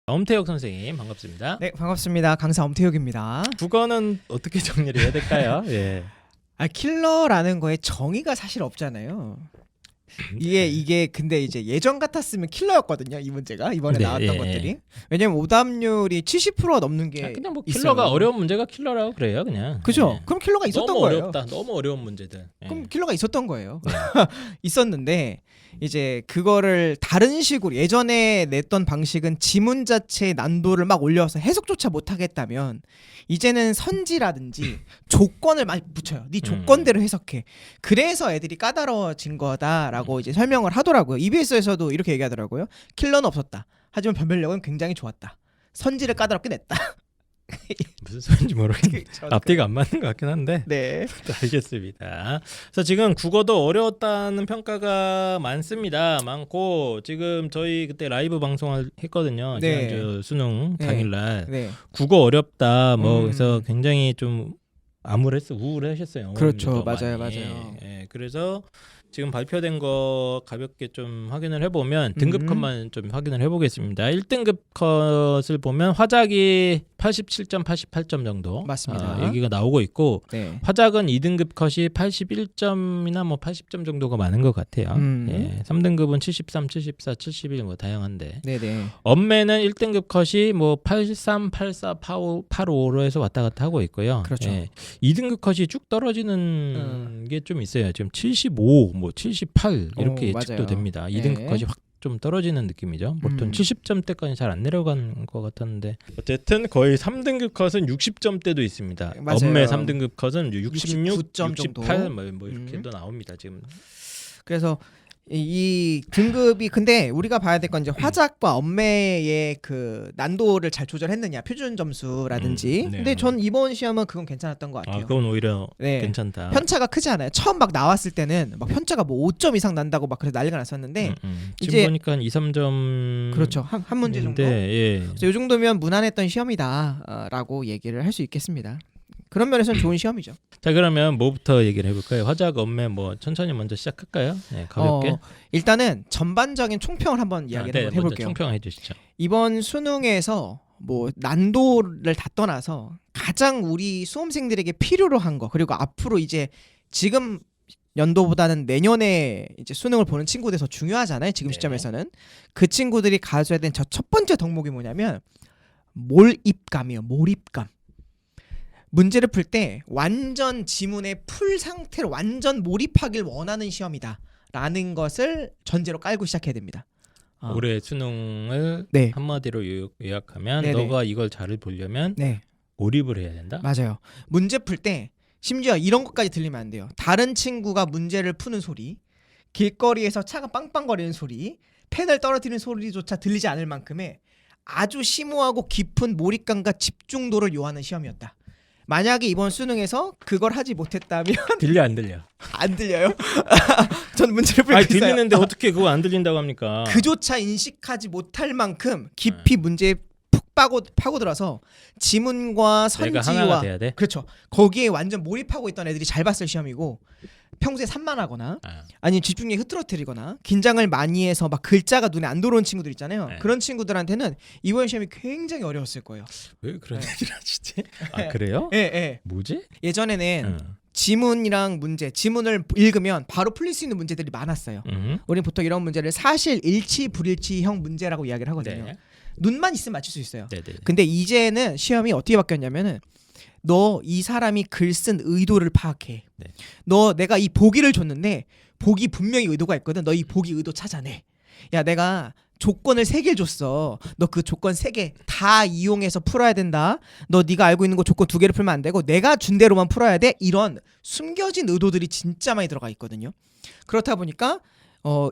엄태혁 선생님 반갑습니다. 네, 반갑습니다. 강사 엄태욱입니다. 국어는 어떻게 정리를 해야 될까요? 예. 킬러라는 거에 정의가 사실 없잖아요. 이게 근데 이제 예전 같았으면 킬러였거든요. 이 문제가 이번에 네, 나왔던 예, 것들이. 왜냐면 오답률이 70% 넘는 게 그냥 뭐 있어요. 킬러가 어려운 문제가 킬러라고 그래요, 그냥. 그죠? 예. 그럼 킬러가 있었던 너무 거예요. 어렵다, 너무 어려운 문제들. 예. 그럼 킬러가 있었던 거예요. 있었는데 이제 그거를 다른 식으로 예전에 냈던 방식은 지문 자체의 난도를 막 올려서 해석조차 못하겠다면 이제는 선지라든지 조건을 많이 붙여요. 네 조건대로 해석해. 그래서 애들이 까다로워진 거다라고 이제 설명을 하더라고요. EBS에서도 이렇게 얘기하더라고요. 킬러는 없었다. 하지만 변별력은 굉장히 좋았다. 선지를 까다롭게 냈다. 무슨 소리인지 모르겠는데 앞뒤가 안 맞는 것 같긴 한데. 네. 알겠습니다. 그래서 지금 국어도 어려웠다는 평가가 많고 지금 저희 그때 라이브 방송을 했거든요. 네. 지난주 수능 네. 당일날 네. 국어 어렵다 그래서 굉장히 좀 우울하셨어요. 그렇죠. 어머님들도 맞아요. 많이. 맞아요. 예, 그래서 지금 발표된 거 가볍게 좀 확인을 해보면 등급 컷만 좀 확인을 해보겠습니다. 1등급 컷을 보면 화작이 87점, 88점 정도 맞습니다. 얘기가 나오고 있고 네. 화작은 2등급 컷이 81점이나 뭐 80점 정도가 많은 것 같아요. 예, 3등급은 73, 74, 71 뭐 다양한데 네네. 엄매는 1등급 컷이 뭐 83, 84, 85로 해서 왔다 갔다 하고 있고요. 그렇죠. 예, 2등급 컷이 쭉 떨어지는 게 좀 있어요. 지금 75, 뭐 78 이렇게 예측도 맞아요. 됩니다. 네. 2등급 컷이 확 좀 떨어지는 느낌이죠. 보통 70점대까지 잘 안 내려간 것 같았는데 어쨌든 거의 3등급 컷은 60점대도 있습니다. 맞아요. 엄매 3등급 컷은 66, 69점 68 정도. 뭐 이렇게도 나옵니다. 지금. 그래서 이 등급이 근데 우리가 봐야 될 건 이제 화작과 엄매의 그 난도를 잘 조절했느냐 표준 점수라든지. 네. 근데 전 이번 시험은 그건 괜찮았던 것 같아요. 그건 오히려 네. 괜찮다. 편차가 크지 않아요. 처음 막 나왔을 때는 막 편차가 뭐 5점 이상 난다고 막 그래서 난리가 났었는데 지금 이제 보니까 한 2, 3점 그렇죠. 한 문제 정도. 예. 그래서 이 정도면 무난했던 시험이다라고 얘기를 할 수 있겠습니다. 그런 면에서는 좋은 시험이죠. 자, 그러면 뭐부터 얘기를 해볼까요? 화작, 엄매 뭐 천천히 먼저 시작할까요? 네, 가볍게. 일단은 전반적인 총평을 한번 이야기를 한번 먼저 해볼게요. 총평해 주시죠. 이번 수능에서 뭐 난도를 다 떠나서 가장 우리 수험생들에게 필요로 한 거, 그리고 앞으로 이제 지금 연도보다는 내년에 이제 수능을 보는 친구들 더 중요하잖아요. 지금 네. 시점에서는 그 친구들이 가져야 되는 저 첫 번째 덕목이 뭐냐면 몰입감이에요. 몰입감. 문제를 풀 때 완전 지문의 풀 상태로 완전 몰입하길 원하는 시험이다 라는 것을 전제로 깔고 시작해야 됩니다. 올해 수능을 네. 한마디로 요약하면 네네. 너가 이걸 잘 보려면 네, 몰입을 해야 된다. 맞아요. 문제 풀 때 심지어 이런 것까지 들리면 안 돼요. 다른 친구가 문제를 푸는 소리, 길거리에서 차가 빵빵거리는 소리, 펜을 떨어뜨리는 소리조차 들리지 않을 만큼의 아주 심오하고 깊은 몰입감과 집중도를 요하는 시험이었다. 만약에 이번 수능에서 그걸 하지 못했다면 들려 안 들려? 안 들려요? 전 문제를 풀고 아니 있어요. 들리는데 어떻게 그거 안 들린다고 합니까? 그조차 인식하지 못할 만큼 깊이 문제에 푹 파고들어서 지문과 내가 하나가 선지와 돼야 돼. 그렇죠. 거기에 완전 몰입하고 있던 애들이 잘 봤을 시험이고 평소에 산만하거나 아니면 집중력이 흐트러뜨리거나 긴장을 많이 해서 막 글자가 눈에 안 들어오는 친구들 있잖아요. 네. 그런 친구들한테는 이번 시험이 굉장히 어려웠을 거예요. 왜 그런 얘기를 하시지? 아 그래요? 예, 예. 뭐지? 예전에는 지문이랑 문제, 지문을 읽으면 바로 풀릴 수 있는 문제들이 많았어요. 우리는 보통 이런 문제를 사실 일치 불일치형 문제라고 이야기를 하거든요. 네. 눈만 있으면 맞출 수 있어요. 네네. 근데 이제는 시험이 어떻게 바뀌었냐면은 너 이 사람이 글 쓴 의도를 파악해. 네. 너 내가 이 보기를 줬는데 보기 분명히 의도가 있거든. 너 이 보기 의도 찾아내. 야 내가 조건을 3개를 줬어. 너 그 조건 3개 다 이용해서 풀어야 된다. 너 네가 알고 있는 거 조건 2개를 풀면 안 되고 내가 준 대로만 풀어야 돼. 이런 숨겨진 의도들이 진짜 많이 들어가 있거든요. 그렇다 보니까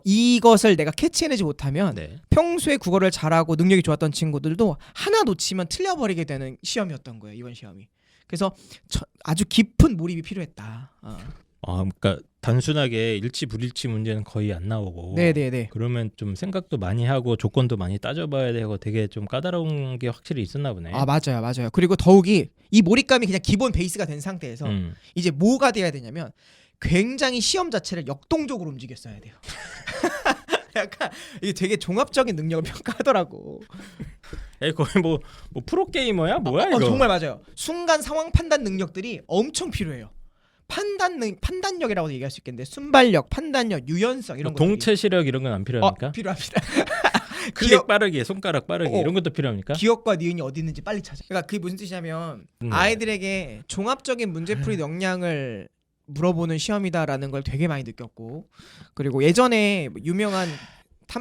이것을 내가 캐치해내지 못하면 네. 평소에 국어를 잘하고 능력이 좋았던 친구들도 하나 놓치면 틀려버리게 되는 시험이었던 거예요. 이번 시험이. 그래서 아주 깊은 몰입이 필요했다. 그러니까 단순하게 일치 불일치 문제는 거의 안 나오고. 네네네. 그러면 좀 생각도 많이 하고 조건도 많이 따져봐야 되고 되게 좀 까다로운 게 확실히 있었나 보네. 맞아요. 그리고 더욱이 이 몰입감이 그냥 기본 베이스가 된 상태에서 이제 뭐가 돼야 되냐면 굉장히 시험 자체를 역동적으로 움직였어야 돼요. 약간 이게 되게 종합적인 능력을 평가하더라고. 에이, 거의 뭐 프로 게이머야 뭐야 이거? 정말 맞아요. 순간 상황 판단 능력들이 엄청 필요해요. 판단력이라고 얘기할 수 있겠는데 순발력, 판단력, 유연성 이런 것들이 동체 시력 이런 건 안 필요합니까? 필요합니다. 클릭 빠르기, 손가락 빠르기 이런 것도 필요합니까? 기억과 니은이 어디 있는지 빨리 찾아. 그러니까 그게 무슨 뜻이냐면 아이들에게 종합적인 문제풀이 역량을 물어보는 시험이다라는 걸 되게 많이 느꼈고, 그리고 예전에 유명한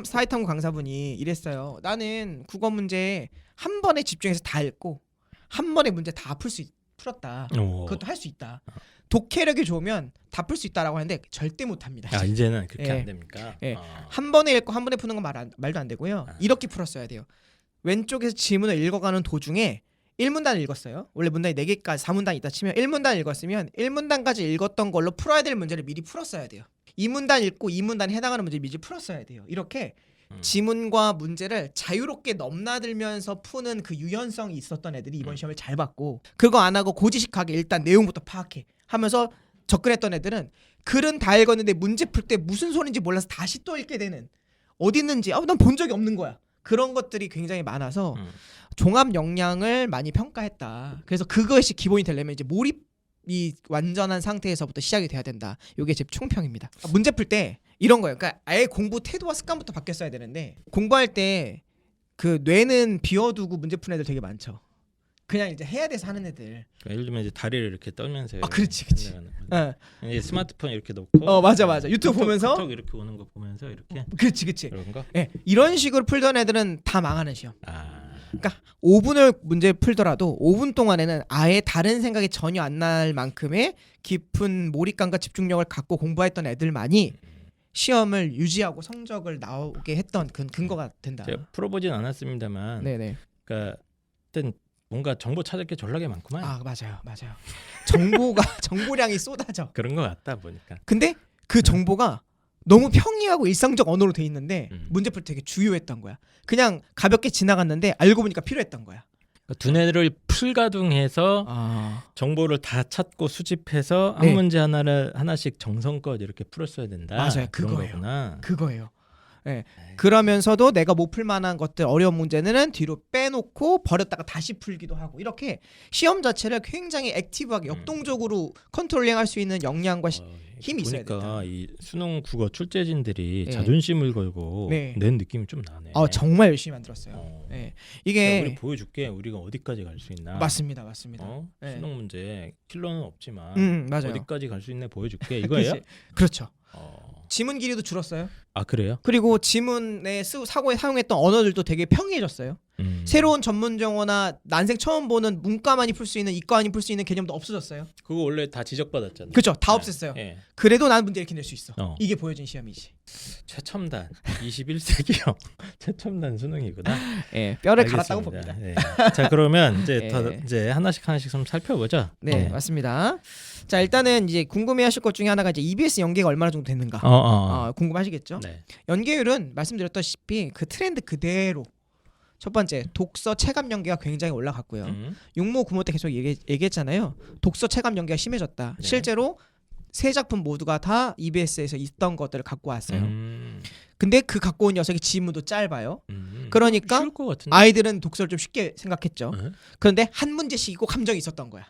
사회탐구 강사분이 이랬어요. 나는 국어 문제 한 번에 집중해서 다 읽고 한 번에 문제 다 풀었다. 그것도 할 수 있다. 독해력이 좋으면 다 풀 수 있다라고 하는데 절대 못합니다. 아, 이제는 그렇게 예. 안 됩니까? 예. 한 번에 읽고 한 번에 푸는 건 말도 안 되고요. 이렇게 풀었어야 돼요. 왼쪽에서 지문을 읽어가는 도중에 1문단을 읽었어요. 원래 문단이 4개까지 4문단이 있다 치면 1문단 읽었으면 1문단까지 읽었던 걸로 풀어야 될 문제를 미리 풀었어야 돼요. 2문단 읽고 2문단에 해당하는 문제를 미리 풀었어야 돼요. 이렇게 지문과 문제를 자유롭게 넘나들면서 푸는 그 유연성이 있었던 애들이 이번 시험을 잘 봤고, 그거 안 하고 고지식하게 일단 내용부터 파악해 하면서 접근했던 애들은 글은 다 읽었는데 문제 풀 때 무슨 소리인지 몰라서 다시 또 읽게 되는, 어디 있는지 난 본 적이 없는 거야. 그런 것들이 굉장히 많아서 종합 역량을 많이 평가했다. 그래서 그것이 기본이 되려면 이제 몰입이 완전한 상태에서부터 시작이 돼야 된다. 이게 제 총평입니다. 문제 풀 때 이런 거예요. 그러니까 아예 공부 태도와 습관부터 바뀌었어야 되는데, 공부할 때 그 뇌는 비워두고 문제 푸는 애들 되게 많죠. 그냥 이제 해야 돼서 하는 애들. 그러니까 예를 들면 이제 다리를 이렇게 떨면서 그렇지. 이제 스마트폰 이렇게 놓고 맞아. 유튜브 보면서 톡 이렇게 오는 거 보면서 이렇게 그렇지. 그런 거? 예, 이런 식으로 풀던 애들은 다 망하는 시험. 그러니까 5분을 문제 풀더라도 5분 동안에는 아예 다른 생각이 전혀 안 날 만큼의 깊은 몰입감과 집중력을 갖고 공부했던 애들만이 시험을 유지하고 성적을 나오게 했던 그 근거가 된다. 제가 풀어보진 않았습니다만, 네네. 그러니까 하여튼 뭔가 정보 찾을 게 졸라게 많구만. 맞아요. 정보량이 쏟아져. 그런 거 같다 보니까. 근데 그 정보가 너무 평이하고 일상적 언어로 돼 있는데 문제 풀 때 되게 주요했던 거야. 그냥 가볍게 지나갔는데 알고 보니까 필요했던 거야. 그러니까 두뇌를 풀가둥해서 정보를 다 찾고 수집해서 한 문제 하나씩 정성껏 이렇게 풀었어야 된다. 맞아요. 그런 그거예요. 거구나. 그거예요. 네. 그러면서도 내가 못 풀 만한 것들, 어려운 문제는 뒤로 빼놓고 버렸다가 다시 풀기도 하고, 이렇게 시험 자체를 굉장히 액티브하게 역동적으로 컨트롤링할 수 있는 역량과 힘이 있어야 된다. 보니까 이 수능 국어 출제진들이 네. 자존심을 걸고 네. 낸 느낌이 좀 나네. 정말 열심히 만들었어요. 네. 이게 우리 보여줄게. 우리가 어디까지 갈 수 있나. 맞습니다. 네. 수능 문제 킬러는 없지만 맞아요. 어디까지 갈 수 있나 보여줄게. 이거예요? 그렇죠. 지문 길이도 줄었어요. 그래요? 그리고 지문에 사고에 사용했던 언어들도 되게 평이해졌어요. 새로운 전문 용어나 난생 처음 보는 문과만이 풀 수 있는, 이과만이 풀 수 있는 개념도 없어졌어요. 그거 원래 다 지적받았잖아요. 그렇죠. 다 없앴어요. 예. 그래도 나는 문제 이렇게 낼 수 있어. 이게 보여진 시험이지. 최첨단 21세기형 최첨단 수능이구나. 예, 뼈를 알겠습니다. 갈았다고 봅니다. 네. 자, 그러면 이제 예. 이제 하나씩 좀 살펴보죠. 네, 맞습니다. 자, 일단은 이제 궁금해하실 것 중에 하나가 이제 EBS 연계가 얼마나 정도 되는가. 궁금하시겠죠? 네. 연계율은 말씀드렸다시피 그 트렌드 그대로. 첫 번째, 독서 체감 연계가 굉장히 올라갔고요. 육모 구모 때 계속 얘기했잖아요. 독서 체감 연계가 심해졌다. 네. 실제로 세 작품 모두가 다 EBS에서 있던 것들을 갖고 왔어요. 근데 그 갖고 온 녀석이 지문도 짧아요. 그러니까 쉬울 것 같은데? 아이들은 독서를 좀 쉽게 생각했죠. 네? 그런데 한 문제씩 꼭 함정이 있었던 거야.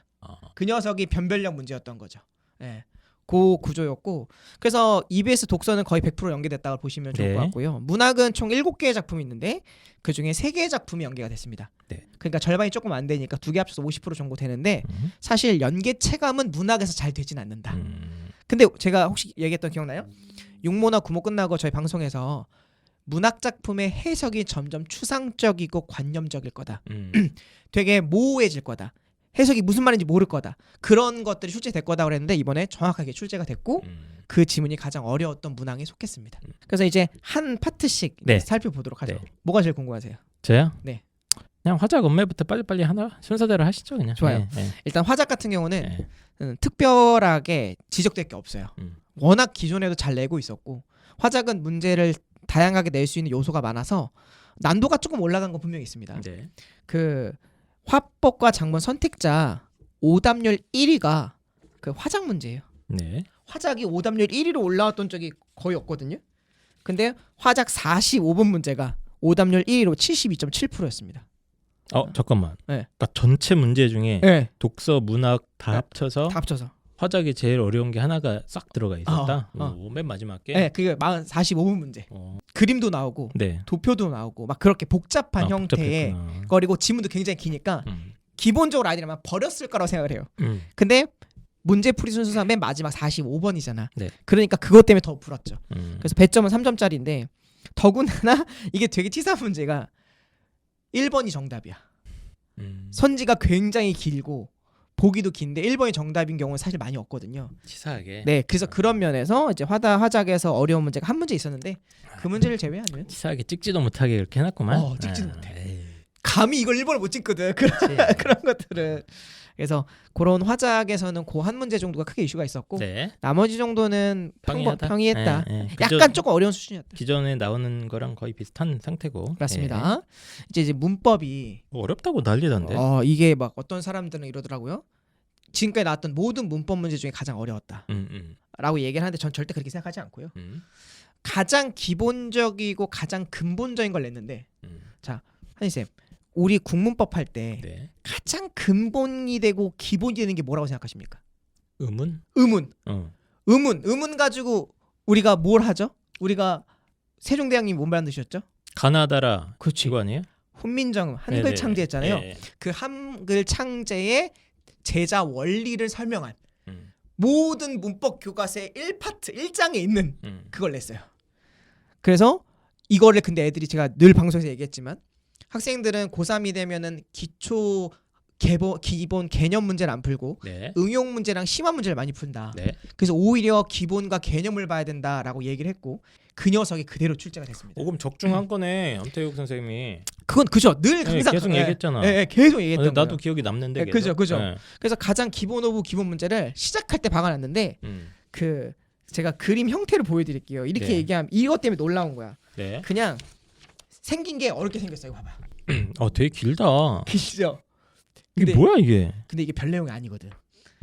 그 녀석이 변별력 문제였던 거죠. 네. 그 구조였고, 그래서 EBS 독서는 거의 100% 연계됐다고 보시면 좋을 것 같고요. 문학은 총 7개의 작품이 있는데 그중에 3개의 작품이 연계가 됐습니다. 네. 그러니까 절반이 조금 안 되니까 2개 합쳐서 50% 정도 되는데 사실 연계 체감은 문학에서 잘 되진 않는다. 근데 제가 혹시 얘기했던 기억나요? 육모나 구모 끝나고 저희 방송에서 문학 작품의 해석이 점점 추상적이고 관념적일 거다. 되게 모호해질 거다. 해석이 무슨 말인지 모를 거다. 그런 것들이 출제될 거다 그랬는데 이번에 정확하게 출제가 됐고 그 지문이 가장 어려웠던 문항에 속했습니다. 그래서 이제 한 파트씩 살펴보도록 하죠. 뭐가 제일 궁금하세요? 저요? 네. 그냥 화작 음매부터 빨리빨리 하나 순서대로 하시죠 그냥. 좋아요. 일단 화작 같은 경우는 특별하게 지적될 게 없어요. 워낙 기존에도 잘 내고 있었고, 화작은 문제를 다양하게 낼 수 있는 요소가 많아서 난도가 조금 올라간 건 분명히 있습니다. 그 화법과 장문 선택자 오답률 1위가 그 화작 문제예요. 네. 화작이 오답률 1위로 올라왔던 적이 거의 없거든요. 근데 화작 45분 문제가 오답률 1위로 72.7%였습니다. 잠깐만. 네. 그러니까 전체 문제 중에 네. 독서, 문학 다 네. 합쳐서 다 합쳐서. 화작이 제일 어려운 게 하나가 싹 들어가 있었다. 어. 맨 마지막에. 네, 그게 45분 문제. 그림도 나오고 네. 도표도 나오고 막 그렇게 복잡한 형태의 복잡했구나. 거리고 지문도 굉장히 기니까 기본적으로 아이들은 아마 버렸을 거라고 생각을 해요. 근데 문제풀이 순서가 맨 마지막 45번이잖아. 네. 그러니까 그것 때문에 더 불었죠. 그래서 그래서 배점은 3점짜리인데 더군다나 이게 되게 치사한 문제가 1번이 정답이야. 선지가 굉장히 길고 보기도 긴데 1번이 정답인 경우는 사실 많이 없거든요. 치사하게. 네, 그래서 그런 면에서 이제 화작에서 어려운 문제가 한 문제 있었는데 그 문제를 제외하면 치사하게 찍지도 못하게 그렇게 해놨구만. 찍지도 못해. 에이. 감히 이걸 1번을 못 찍거든. 그런 것들은. 그래서 그런 화작에서는 그 한 문제 정도가 크게 이슈가 있었고 네. 나머지 정도는 평이했다. 네. 약간 조금 어려운 수준이었다. 기존에 나오는 거랑 거의 비슷한 상태고. 맞습니다. 네. 이제 문법이 어렵다고 난리던데. 이게 막 어떤 사람들은 이러더라고요. 지금까지 나왔던 모든 문법 문제 중에 가장 어려웠다. 라고 얘기를 하는데 전 절대 그렇게 생각하지 않고요. 가장 기본적이고 가장 근본적인 걸 냈는데 자, 한희쌤 우리 국문법 할 때 네. 가장 근본이 되고 기본이 되는 게 뭐라고 생각하십니까? 의문? 의문 가지고 우리가 뭘 하죠? 우리가 세종대왕님이 뭔 만드셨죠? 가나다라. 그렇지. 이거 아니에요? 훈민정음 한글 네네. 창제했잖아요. 네. 그 한글 창제의 제자 원리를 설명한 음. 모든 문법 교과서의 1파트 1장에 있는 그걸 냈어요. 그래서 이거를 근데 애들이 제가 늘 방송에서 얘기했지만 학생들은 고3이 되면은 기초 기본 개념 문제를 안 풀고 네. 응용 문제랑 심화 문제를 많이 푼다. 네. 그래서 오히려 기본과 개념을 봐야 된다라고 얘기를 했고 그 녀석이 그대로 출제가 됐습니다. 그럼 적중한 거네. 엄태욱 선생님이. 그건 그죠. 늘 항상 계속 얘기했잖아. 네, 계속 얘기했던 나도 거예요. 기억이 남는데. 네, 계속. 그죠. 네. 그래서 가장 기본 오브 기본 문제를 시작할 때 박아놨는데 그 제가 그림 형태를 보여드릴게요. 이렇게 네. 얘기하면 이것 때문에 놀라운 거야. 네. 그냥 생긴 게 어렵게 생겼어요. 이거 봐봐. 되게 길다. 길죠. 이게 뭐야 이게? 근데 이게 별 내용이 아니거든.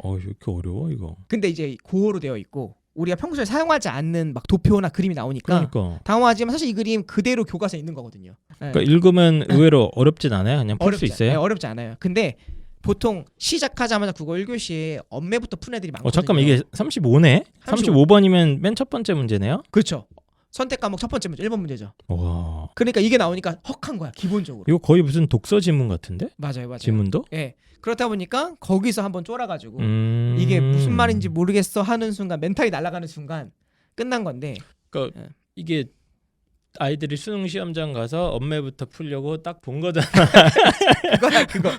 이렇게 어려워 이거. 근데 이제 고어로 되어 있고 우리가 평소에 사용하지 않는 막 도표나 그림이 나오니까 그러니까. 당황하지만 사실 이 그림 그대로 교과서에 있는 거거든요. 네. 그러니까 읽으면 의외로 어렵진 않아요. 그냥 풀 수 있어요. 네, 어렵지 않아요. 근데 보통 시작하자마자 국어 1교시에 언매부터 푼 애들이 많거든요. 잠깐만 이게 35네? 35번이면 맨 첫 번째 문제네요? 그렇죠. 선택 과목 첫 번째 문제 1번 문제죠. 와. 그러니까 이게 나오니까 헉한 거야 기본적으로. 이거 거의 무슨 독서 지문 같은데? 맞아요. 지문도? 예. 그렇다 보니까 거기서 한번 쫄아가지고 이게 무슨 말인지 모르겠어 하는 순간 멘탈이 날아가는 순간 끝난 건데. 그러니까 이게 아이들이 수능 시험장 가서 언매부터 풀려고 딱 본 거잖아. 그거.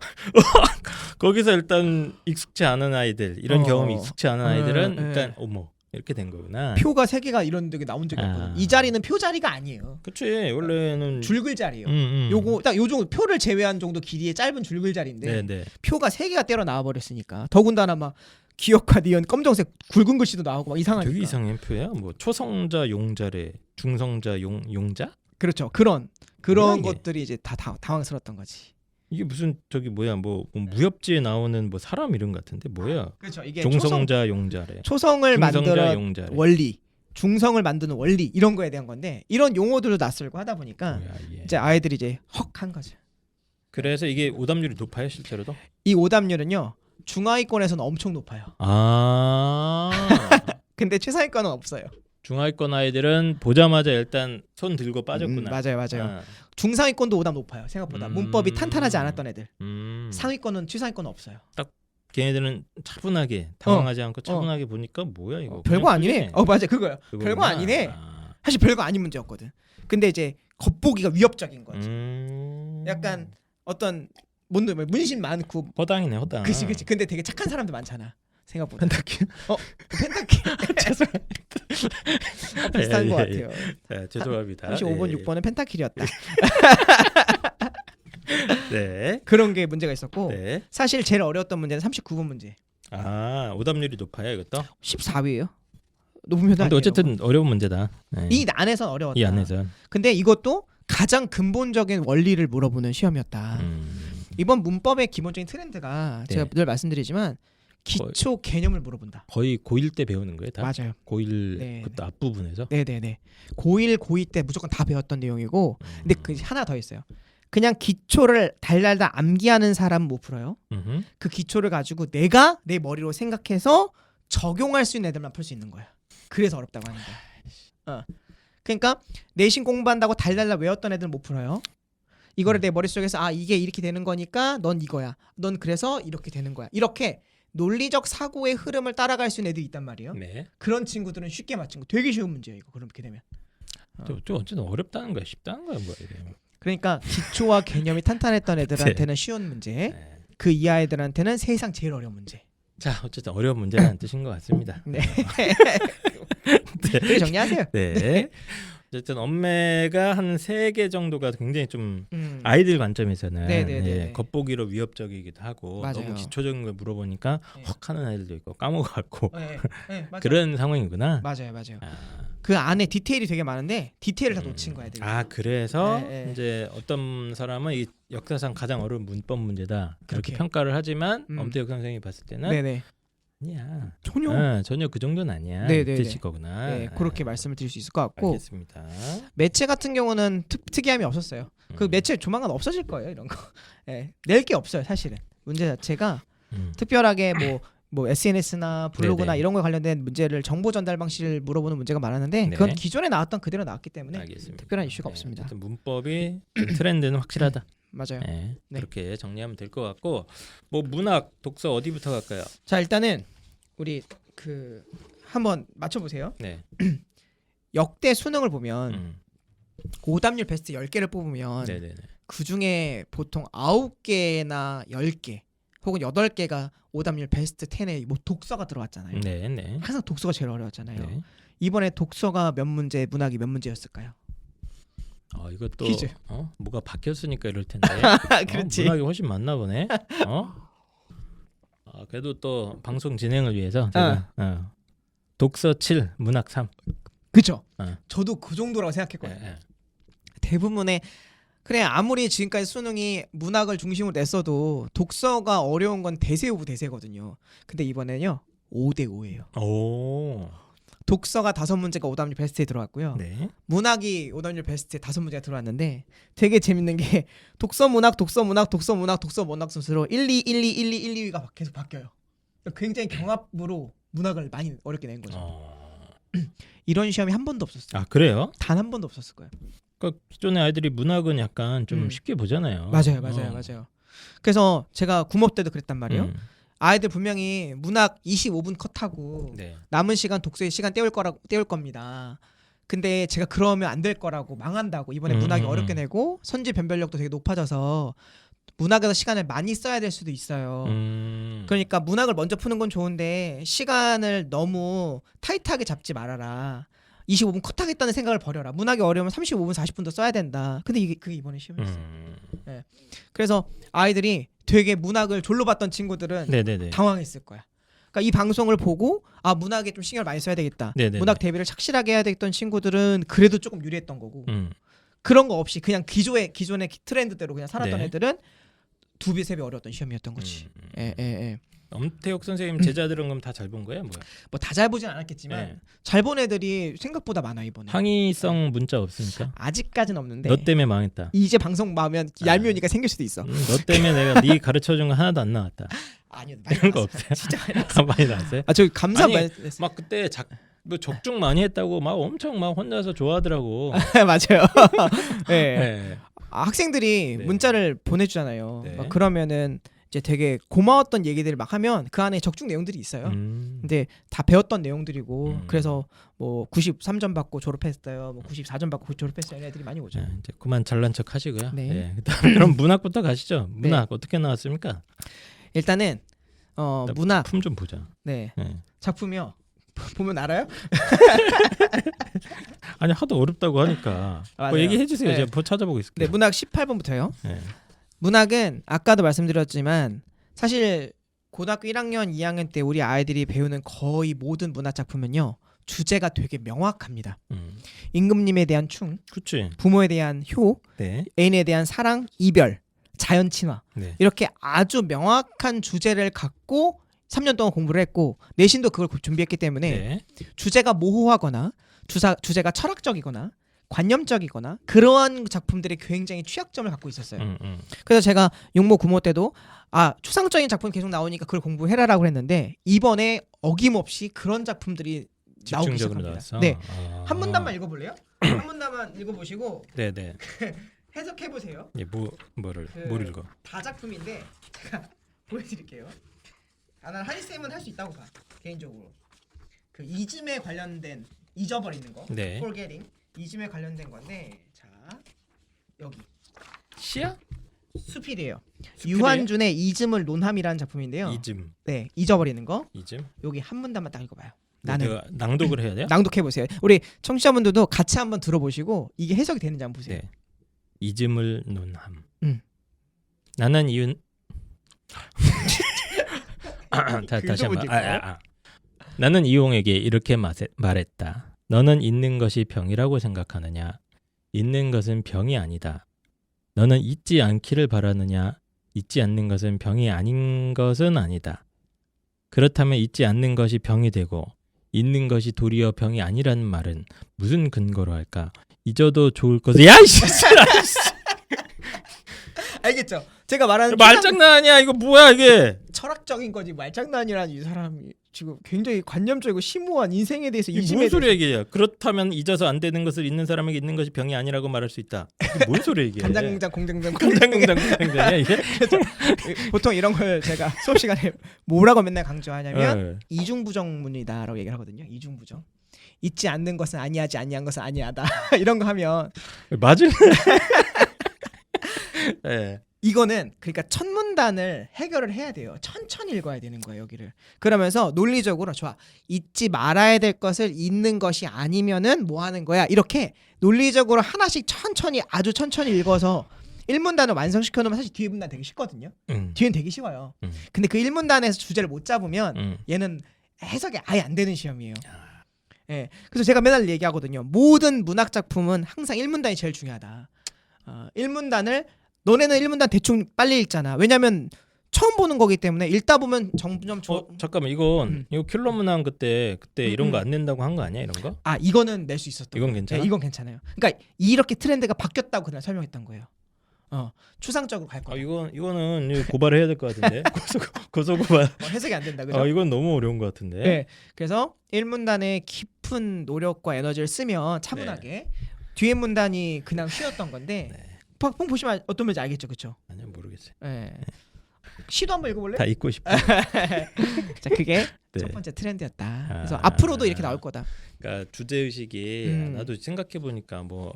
거기서 일단 익숙치 않은 아이들, 이런 경험이 익숙치 않은 아이들은 예. 일단 어머 이렇게 된 거구나. 표가 3개가 이런 데 나온 적이 없거든. 이 자리는 표 자리가 아니에요. 그치 원래는 줄글 자리예요. 요거 딱 요 정도 표를 제외한 정도 길이의 짧은 줄글 자리인데 네네. 표가 3개가 때려 나와 버렸으니까 더군다나 막 기역과 니은 검정색 굵은 글씨도 나오고 막 이상하니까. 되게 이상한 표야. 뭐 초성자 용자래, 중성자 용자? 그렇죠. 그런 뭐야, 것들이 이제 다 당황스러웠던 거지. 이게 무슨 저기 뭐야 뭐 무협지에 나오는 뭐 사람 이름 같은데 뭐야? 그렇죠. 이게 종성자 용자래. 초성을 중성자 만들어 용자래. 원리, 중성을 만드는 원리 이런 거에 대한 건데 이런 용어들도 낯설고 하다 보니까 뭐야, 예. 이제 아이들이 이제 헉한 거죠. 그래서 이게 오답률이 높아요 실제로도? 이 오답률은요 중하위권에서는 엄청 높아요. 근데 최상위권은 없어요. 중하위권 아이들은 보자마자 일단 손 들고 빠졌구나. 맞아요. 중상위권도 오답 높아요. 생각보다 문법이 탄탄하지 않았던 애들. 상위권은 최상위권은 없어요. 딱 걔네들은 차분하게 당황하지 않고 차분하게 보니까 뭐야 이거. 별거 아니네. 맞아 그거요. 그거구나. 별거 아니네. 사실 별거 아닌 문제였거든. 근데 이제 겉보기가 위협적인 거지. 약간 어떤 문신 많고 허당이네 허당. 그치. 근데 되게 착한 사람도 많잖아. 생각보다. 펜타키. 펜타키. 비슷한 것 같아요. 네, 죄송합니다. 35번, 6번은 펜타킬이었다. 네. 그런 게 문제가 있었고 네. 사실 제일 어려웠던 문제는 39번 문제. 오답률이 높아요 이것도? 14위예요. 높은 편도 근데 아니에요. 어쨌든 어려운 문제다. 네. 이 안에선 어려웠다. 이 안에선. 근데 이것도 가장 근본적인 원리를 물어보는 시험이었다. 이번 문법의 기본적인 트렌드가 네. 제가 늘 말씀드리지만 기초 개념을 물어본다. 거의 고1 때 배우는 거예요 다? 맞아요. 고1 네. 그때 앞부분에서? 네네네. 고1, 고2 때 무조건 다 배웠던 내용이고 근데 그 하나 더 있어요. 그냥 기초를 달달달 암기하는 사람은 못 풀어요. 음흠. 그 기초를 가지고 내가 내 머리로 생각해서 적용할 수 있는 애들만 풀 수 있는 거야. 그래서 어렵다고 하는 거야. 그러니까 내신 공부한다고 달달달 외웠던 애들은 못 풀어요. 이거를 내 머릿속에서 이게 이렇게 되는 거니까 넌 이거야. 넌 그래서 이렇게 되는 거야. 이렇게 논리적 사고의 흐름을 따라갈 수 있는 애들이 있단 말이에요. 네. 그런 친구들은 쉽게 맞춘 거. 되게 쉬운 문제예요. 이거 그렇게 되면. 좀 어쨌든 어렵다는 거야, 쉽다는 거야, 뭐야 이게. 그러니까 기초와 개념이 탄탄했던 애들한테는 쉬운 문제. 네. 그 이하 애들한테는 세상 제일 어려운 문제. 자, 어쨌든 어려운 문제라는 뜻인 것 같습니다. 네. 그렇게 정리하세요. 네. 어쨌든 엄매가 한 3개 정도가 굉장히 좀 음. 아이들 관점에서는 네네네. 예, 겉보기로 위협적이기도 하고 맞아요. 너무 기초적인 걸 물어보니까 네. 헉 하는 아이들도 있고 까먹어갖고 네, 맞아요. 그런 상황이구나. 맞아요, 맞아요. 아, 그 안에 디테일이 되게 많은데 디테일을 다 놓친 거야, 애들이. 그래서 네, 네. 이제 어떤 사람은 이 역사상 가장 어려운 문법 문제다 그렇게 그렇게. 평가를 하지만 음. 엄태욱 선생님이 봤을 때는 네네. 아니야. 전혀. 전혀 그 정도는 아니야. 네네네. 이 뜻일 거구나. 네, 그렇게 말씀을 드릴 수 있을 것 같고 알겠습니다. 매체 같은 경우는 특이함이 없었어요. 그 매체 조만간 없어질 거예요, 이런 거. 네, 낼 게 없어요, 사실은. 문제 자체가 특별하게 뭐 SNS나 블로그나 네네. 이런 거에 관련된 문제를 정보 전달 방식을 물어보는 문제가 많았는데 네. 그건 기존에 나왔던 그대로 나왔기 때문에 알겠습니다. 특별한 이슈가 네, 없습니다. 어쨌든 문법이 좀 트렌드는 확실하다. 맞아요. 네, 네. 그렇게 정리하면 될 것 같고 뭐 문학, 독서 어디부터 갈까요? 자, 일단은 우리 그 한번 맞춰보세요. 네. 역대 수능을 보면 음. 오답률 베스트 10개를 뽑으면 네네네. 그 중에 보통 9개나 10개 혹은 8개가 오답률 베스트 10에 뭐 독서가 들어왔잖아요. 네네. 항상 독서가 제일 어려웠잖아요. 네. 이번에 독서가 몇 문제, 문학이 몇 문제였을까요? 이것도 퀴즈. 뭐가 바뀌었으니까 이럴 텐데. 그렇지. 문학이 훨씬 많나 보네. 그래도 또 방송 진행을 위해서 제가 독서 7, 문학 3. 그죠? 어. 저도 그 정도라고 생각했거든요. 네. 대부분의 그래 아무리 지금까지 수능이 문학을 중심으로 냈어도 독서가 어려운 건 대세 오브 대세거든요. 근데 이번에는요 5대 5예요. 오. 독서가 5문제가 오답률 베스트에 들어왔고요. 네. 문학이 오답률 베스트에 5문제가 들어왔는데 되게 재밌는 게 독서 문학 순서로 1, 2, 1, 2, 1, 2, 1, 2가 계속 바뀌어요. 굉장히 경합으로 문학을 많이 어렵게 낸 거죠. 이런 시험이 한 번도 없었어요. 그래요? 단 한 번도 없었을 거예요. 그러니까 기존의 아이들이 문학은 약간 좀 쉽게 보잖아요. 맞아요. 그래서 제가 구모 때도 그랬단 말이에요. 음. 아이들 분명히 문학 25분 컷하고 네. 남은 시간 독서의 시간 때울 겁니다. 근데 제가 그러면 안 될 거라고 망한다고 이번에 문학이 어렵게 내고 선지 변별력도 되게 높아져서 문학에서 시간을 많이 써야 될 수도 있어요. 그러니까 문학을 먼저 푸는 건 좋은데 시간을 너무 타이트하게 잡지 말아라. 25분 컷하겠다는 생각을 버려라. 문학이 어려우면 35분 40분도 써야 된다. 근데 그게 이번에 시험이었어요. 네. 그래서 아이들이 되게 문학을 졸로 봤던 친구들은 네네네. 당황했을 거야. 그러니까 이 방송을 보고 문학에 좀 신경을 많이 써야 되겠다. 네네네. 문학 대비를 착실하게 해야 되겠던 친구들은 그래도 조금 유리했던 거고 그런 거 없이 그냥 기존의 트렌드대로 그냥 살았던 네. 애들은 2배, 3배 어려웠던 시험이었던 거지. 예. 엄태욱 선생님 제자들은 그럼 다 잘 본 거예요? 뭐야? 뭐 다 잘 보진 않았겠지만 네. 잘 본 애들이 생각보다 많아 이번에. 항의성 문자 없으니까? 아직까지는 없는데 너 때문에 망했다. 이제 방송 마면 얄미우니까 생길 수도 있어. 너 때문에 내가 네 가르쳐준 거 하나도 안 나왔다. 아니요. 이런 거 없어요? 진짜 많이 나왔어요. 많이 나왔어요? 저 감사 아니, 많이 했어요. 막 그때 뭐 적중 많이 했다고 막 엄청 막 혼자서 좋아하더라고. 맞아요. 네. 네. 학생들이 네. 문자를 보내주잖아요. 네. 막 그러면은 이제 되게 고마웠던 얘기들을 막 하면 그 안에 적중 내용들이 있어요. 근데 다 배웠던 내용들이고 그래서 뭐 93점 받고 졸업했어요. 뭐 94점 받고 졸업했어요. 이런 애들이 많이 오죠. 이제 그만 잘난 척 하시고요. 네. 네. 그럼 문학부터 가시죠. 문학 어떻게 나왔습니까? 일단은 문학 품 좀 보자. 네. 네. 작품이요. 보면 알아요? 아니 하도 어렵다고 하니까 맞아요. 뭐 얘기해 주세요. 네. 제가 찾아보고 있을게요. 네, 문학 18번부터요. 네. 문학은 아까도 말씀드렸지만 사실 고등학교 1학년, 2학년 때 우리 아이들이 배우는 거의 모든 문학 작품은요. 주제가 되게 명확합니다. 임금님에 대한 충, 그렇지. 부모에 대한 효, 네. 애인에 대한 사랑, 이별, 자연 친화 네. 이렇게 아주 명확한 주제를 갖고 3년 동안 공부를 했고 내신도 그걸 준비했기 때문에 네. 주제가 모호하거나 주제가 철학적이거나 관념적이거나 그러한 작품들이 굉장히 취약점을 갖고 있었어요. 음. 그래서 제가 용모 구모 때도 추상적인 작품 계속 나오니까 그걸 공부해라라고 했는데 이번에 어김없이 그런 작품들이 나오기 집중적으로 시작합니다. 나왔어. 네, 아. 한 문단만 읽어볼래요? 한 문단만 읽어보시고 네네. 해석해 보세요. 예, 뭐를 그- 뭘 읽어? 다 작품인데 제가 보여드릴게요. 나는 하리 쌤은 할 수 있다고 봐. 개인적으로 그 이즘에 관련된 잊어버리는 거, 네. forgetting 이즘에 관련된 건데 자 여기 시야? 수필이에요. 수필이에요? 유한준의 이즘을 논함이라는 작품인데요. 이즘. 네, 잊어버리는 거. 이즘. 여기 한 문단만 딱 읽어봐요. 나는 나는 낭독을 해야 돼요? 낭독해 보세요. 우리 청취자분들도 같이 한번 들어보시고 이게 해석이 되는지 한번 보세요. 네. 이즘을 논함. 나는 글도 다시 못 한번. 읽어요? 나는 이용에게 이렇게 말했다. 너는 있는 것이 병이라고 생각하느냐? 있는 것은 병이 아니다. 너는 잊지 않기를 바라느냐? 잊지 않는 것은 병이 아닌 것은 아니다. 그렇다면 잊지 않는 것이 병이 되고 있는 것이 도리어 병이 아니라는 말은 무슨 근거로 할까? 잊어도 좋을 것을 야이씨 알겠죠? 제가 말하는 말장난 아니야 이거 뭐야 이게 철학적인 거지 말장난이라는 이 사람이 지금 굉장히 관념적이고 심오한 인생에 대해서 이게 이심에 뭔 소리야 이게? 그렇다면 잊어서 안 되는 것을 잊는 사람에게 있는 것이 병이 아니라고 말할 수 있다. 이게 뭔 소리야 이게? 간장공장 공장장 간장공장이야 이게? 보통 이런 걸 제가 수업 시간에 뭐라고 맨날 강조하냐면 네. 이중부정문이다라고 얘기를 하거든요. 이중부정. 잊지 않는 것은 아니하지 아니한 것은 아니하다. 이런 거 하면 맞을? 네. 이거는 그러니까 첫 문단을 해결을 해야 돼요. 천천히 읽어야 되는 거예요, 여기를. 그러면서 논리적으로 좋아. 잊지 말아야 될 것을 잊는 것이 아니면은 뭐 하는 거야? 이렇게 논리적으로 하나씩 천천히 아주 천천히 읽어서 1문단을 완성시켜 놓으면 사실 뒤에 문단 되게 쉽거든요. 뒤엔 되게 쉬워요. 근데 그 1문단에서 주제를 못 잡으면 얘는 해석이 아예 안 되는 시험이에요. 예. 그래서 제가 맨날 얘기하거든요. 모든 문학 작품은 항상 1문단이 제일 중요하다. 1문단을 너네는 1문단 대충 빨리 읽잖아. 왜냐면 처음 보는 거기 때문에 읽다 보면 점점 잠깐만 이건 이거 킬러 문항 그때 이런 거 안 낸다고 한 거 아니야 이런 거? 이거는 낼 수 있었던 이건 거예요. 괜찮아? 네, 이건 괜찮아요. 그러니까 이렇게 트렌드가 바뀌었다고 그날 설명했던 거예요. 추상적으로 갈 거야. 이거는 이거 고발해야 될 것 같은데 고소 고발. 해석이 안 된다. 그죠? 이건 너무 어려운 것 같은데. 네. 그래서 1문단에 깊은 노력과 에너지를 쓰면 차분하게 뒤에 문단이 그냥 쉬었던 건데 폰 보시면 어떤 말인지 알겠죠, 그렇죠? 아니요 모르겠어요. 네. 시도 한번 읽어볼래? 다 읽고 싶어. 자, 그게 네. 첫 번째 트렌드였다. 그래서 앞으로도 이렇게 나올 거다. 그러니까 주제 의식이 나도 생각해 보니까 뭐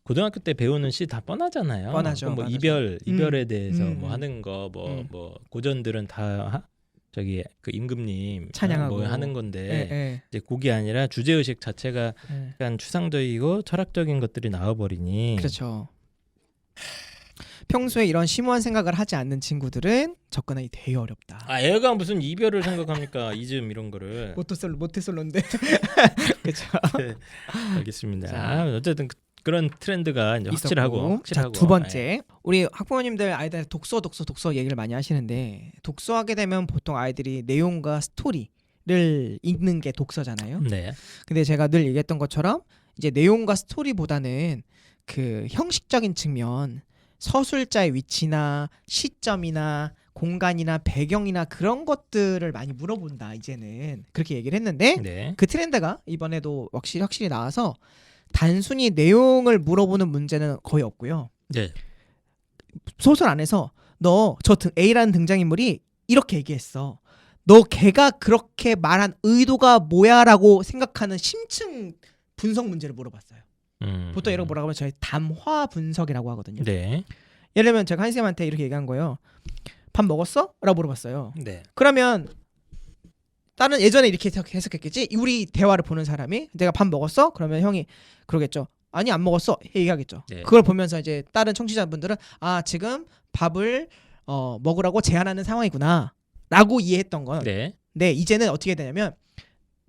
고등학교 때 배우는 시 다 뻔하잖아요. 뻔하죠. 뭐 뻔하죠. 이별에 대해서 음. 뭐 하는 거 뭐 고전들은 다 저기 그 임금님 찬양하고. 뭐 하는 건데 예. 이제 곡이 아니라 주제 의식 자체가 예. 약간 추상적이고 철학적인 것들이 나와버리니. 그렇죠. 평소에 이런 심오한 생각을 하지 않는 친구들은 접근하기 되게 어렵다. 애가 무슨 이별을 생각합니까? 이즘 이런 거를. 모태솔로인데. 그렇죠. 네, 알겠습니다. 자. 어쨌든 그런 트렌드가 이제 확실하고. 자, 두 번째, 우리 학부모님들 아이들 독서 얘기를 많이 하시는데 독서하게 되면 보통 아이들이 내용과 스토리를 읽는 게 독서잖아요. 네. 근데 제가 늘 얘기했던 것처럼 이제 내용과 스토리보다는 그 형식적인 측면, 서술자의 위치나 시점이나 공간이나 배경이나 그런 것들을 많이 물어본다. 이제는 그렇게 얘기를 했는데 네. 그 트렌드가 이번에도 확실히 나와서 단순히 내용을 물어보는 문제는 거의 없고요. 네. 소설 안에서 너 저 A라는 등장인물이 이렇게 얘기했어. 너 걔가 그렇게 말한 의도가 뭐야라고 생각하는 심층 분석 문제를 물어봤어요. 보통 이런 거 뭐라고 하면 저희 담화 분석이라고 하거든요. 네. 예를 들면 제가 한쌤한테 이렇게 얘기한 거예요. 밥 먹었어? 라고 물어봤어요. 네. 그러면 나는 예전에 이렇게 해석했겠지. 우리 대화를 보는 사람이 내가 밥 먹었어? 그러면 형이 그러겠죠. 아니 안 먹었어. 얘기하겠죠. 네. 그걸 보면서 이제 다른 청취자분들은 지금 밥을 먹으라고 제안하는 상황이구나 라고 이해했던 건 네. 네, 이제는 어떻게 되냐면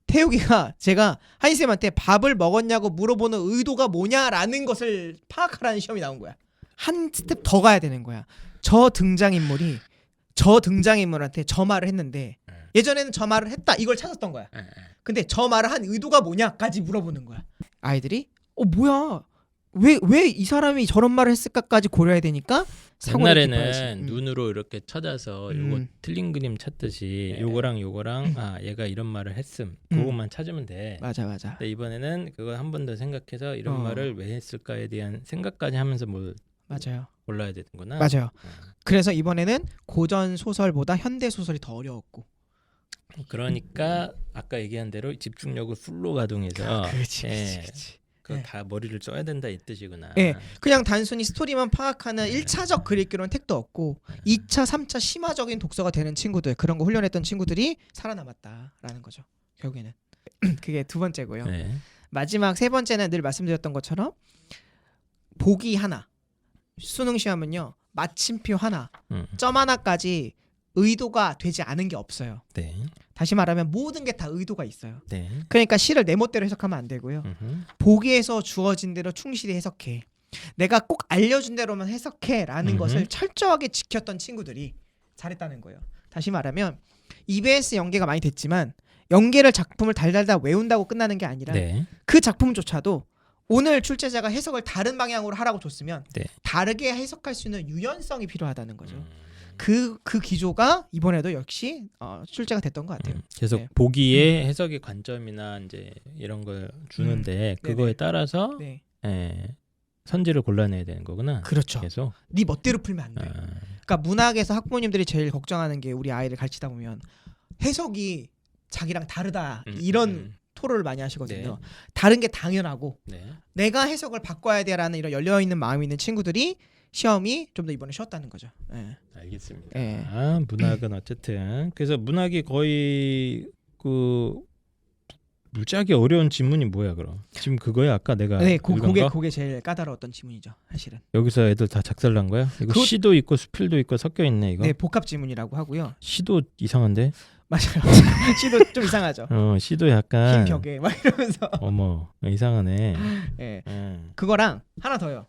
태욱이가 제가 한이쌤한테 밥을 먹었냐고 물어보는 의도가 뭐냐라는 것을 파악하라는 시험이 나온 거야. 한 스텝 더 가야 되는 거야. 저 등장인물이 저 등장인물한테 저 말을 했는데 예전에는 저 말을 했다 이걸 찾았던 거야. 근데 저 말을 한 의도가 뭐냐까지 물어보는 거야. 아이들이 뭐야 왜 이 사람이 저런 말을 했을까까지 고려해야 되니까 사고를 옛날에는 깊어야지. 눈으로 이렇게 찾아서 요거 틀린 그림 찾듯이 네. 요거랑 얘가 이런 말을 했음 그것만 찾으면 돼. 맞아. 근데 이번에는 그거 한 번 더 생각해서 이런 말을 왜 했을까에 대한 생각까지 하면서 뭘 맞아요. 골라야 되는구나. 맞아요. 그래서 이번에는 고전 소설보다 현대 소설이 더 어려웠고. 그러니까 아까 얘기한 대로 집중력을 풀로 가동해서 그렇지. 그거 다 머리를 써야 된다 이 뜻이구나. 예. 그냥 단순히 스토리만 파악하는 1차적 그리기로는 택도 없고 2차, 3차 심화적인 독서가 되는 친구들, 그런 거 훈련했던 친구들이 살아남았다라는 거죠. 결국에는. 그게 두 번째고요. 네. 마지막 세 번째는 늘 말씀드렸던 것처럼 보기 하나. 수능 시험은요. 마침표 하나, 점 하나까지 의도가 되지 않은 게 없어요. 네. 다시 말하면 모든 게 다 의도가 있어요. 네. 그러니까 시를 내 멋대로 해석하면 안 되고요. 보기에서 주어진 대로 충실히 해석해. 내가 꼭 알려준 대로만 해석해라는 것을 철저하게 지켰던 친구들이 잘했다는 거예요. 다시 말하면 EBS 연계가 많이 됐지만 연계를 작품을 달달달 외운다고 끝나는 게 아니라 네. 그 작품조차도 오늘 출제자가 해석을 다른 방향으로 하라고 줬으면 네. 다르게 해석할 수 있는 유연성이 필요하다는 거죠. 그 기조가 이번에도 역시 출제가 됐던 것 같아요. 계속 네. 보기에 해석의 관점이나 이제 이런 걸 주는데 그거에 네네. 따라서 네, 선지를 골라내야 되는 거구나. 그렇죠. 계속. 네 멋대로 풀면 안 돼. 그러니까 문학에서 학부모님들이 제일 걱정하는 게 우리 아이를 가르치다 보면 해석이 자기랑 다르다 이런 토로를 많이 하시거든요. 네. 다른 게 당연하고 네. 내가 해석을 바꿔야 돼라는 이런 열려 있는 마음이 있는 친구들이 시험이 좀 더 이번에 쉬웠다는 거죠. 예. 알겠습니다. 예. 문학은 어쨌든 그래서 문학이 거의 그 물자기 어려운 지문이 뭐야 그럼? 지금 그거야 아까 내가 네, 읽은 거? 그게 제일 까다로웠던 지문이죠, 사실은. 여기서 애들 다 작살난 거야? 이거 시도 있고 수필도 있고 섞여 있네 이거. 네, 복합 지문이라고 하고요. 시도 이상한데? 맞아요. 시도 좀 이상하죠. 시도 약간 흰 벽에 막 이러면서. 어머 이상하네. 예. 네. 그거랑 하나 더요.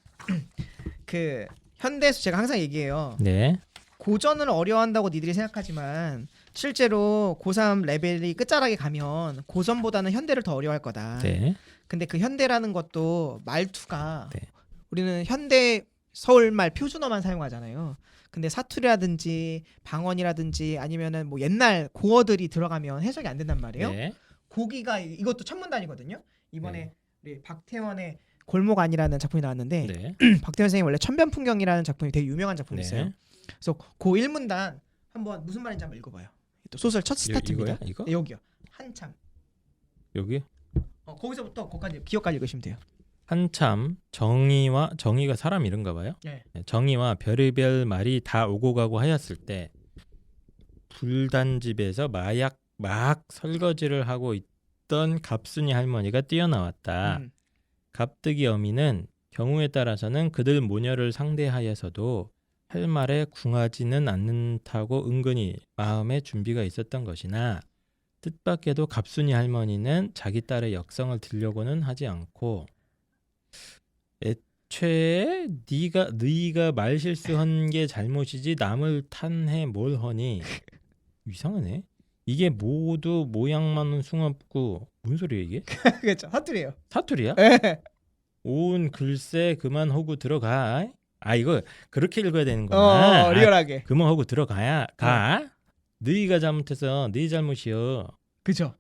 그 현대에서 제가 항상 얘기해요. 네. 고전을 어려워한다고 니들이 생각하지만 실제로 고3 레벨이 끝자락에 가면 고전보다는 현대를 더 어려워할 거다. 네. 근데 그 현대라는 것도 말투가 네. 우리는 현대 서울말 표준어만 사용하잖아요. 근데 사투리라든지 방언이라든지 아니면은 뭐 옛날 고어들이 들어가면 해석이 안 된단 말이에요. 네. 고기가 이것도 천문단이거든요. 이번에 네. 우리 박태원의 골목 안이라는 작품이 나왔는데 네. 박태원 선생님 원래 천변풍경이라는 작품이 되게 유명한 작품이 있어요. 네. 그래서 그 1문단 한번 무슨 말인지 한번 읽어봐요. 또 소설 첫 스타트입니다. 이거야? 이거? 네, 여기요. 한참. 여기? 거기서부터 거기까지 기억까지 읽으시면 돼요. 한참 정의가 사람 이른가 봐요. 네. 정의와 별의별 말이 다 오고 가고 하였을 때 불단집에서 막 설거지를 하고 있던 갑순이 할머니가 뛰어나왔다. 갑득이 어미는 경우에 따라서는 그들 모녀를 상대하여서도 할 말에 궁하지는 않는다고 은근히 마음의 준비가 있었던 것이나 뜻밖에도 갑순이 할머니는 자기 딸의 역성을 들려고는 하지 않고 애초에 네가 말실수한 게 잘못이지 남을 탄해 뭘 허니 이상하네. 이게 모두 모양만은 숭없고 뭔 소리야 이게? 그렇죠. 사투리예요. 사투리야? 네. 온 글쎄 그만 하고 들어가. 이거 그렇게 읽어야 되는구나. 리얼하게. 그만 하고 들어가야 가. 너희가 잘못해서 네 잘못이여. 그죠.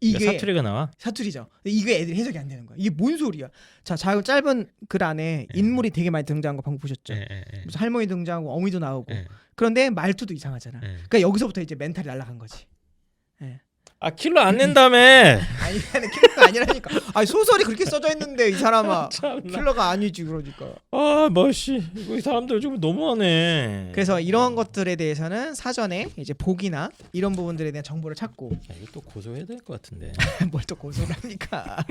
이게 이게 사투리가 나와. 사투리죠. 이게 애들이 해석이 안 되는 거야. 이게 뭔 소리야? 자, 짧은 글 안에 인물이 되게 많이 등장한 거 방금 보셨죠? 무슨 할머니 등장하고 어미도 나오고. 그런데 말투도 이상하잖아. 그러니까 여기서부터 이제 멘탈이 날아간 거지. 킬로 안 낸다며. 아니 킬러가 아니라니까. 아니 소설이 그렇게 써져 있는데 이 사람아 참나. 킬러가 아니지 그러니까. 이거 이 사람들 좀 너무하네. 그래서 이런 것들에 대해서는 사전에 이제 보기나 이런 부분들에 대한 정보를 찾고. 이거 또 고소해야 될 것 같은데. 뭘 또 고소를 합니까?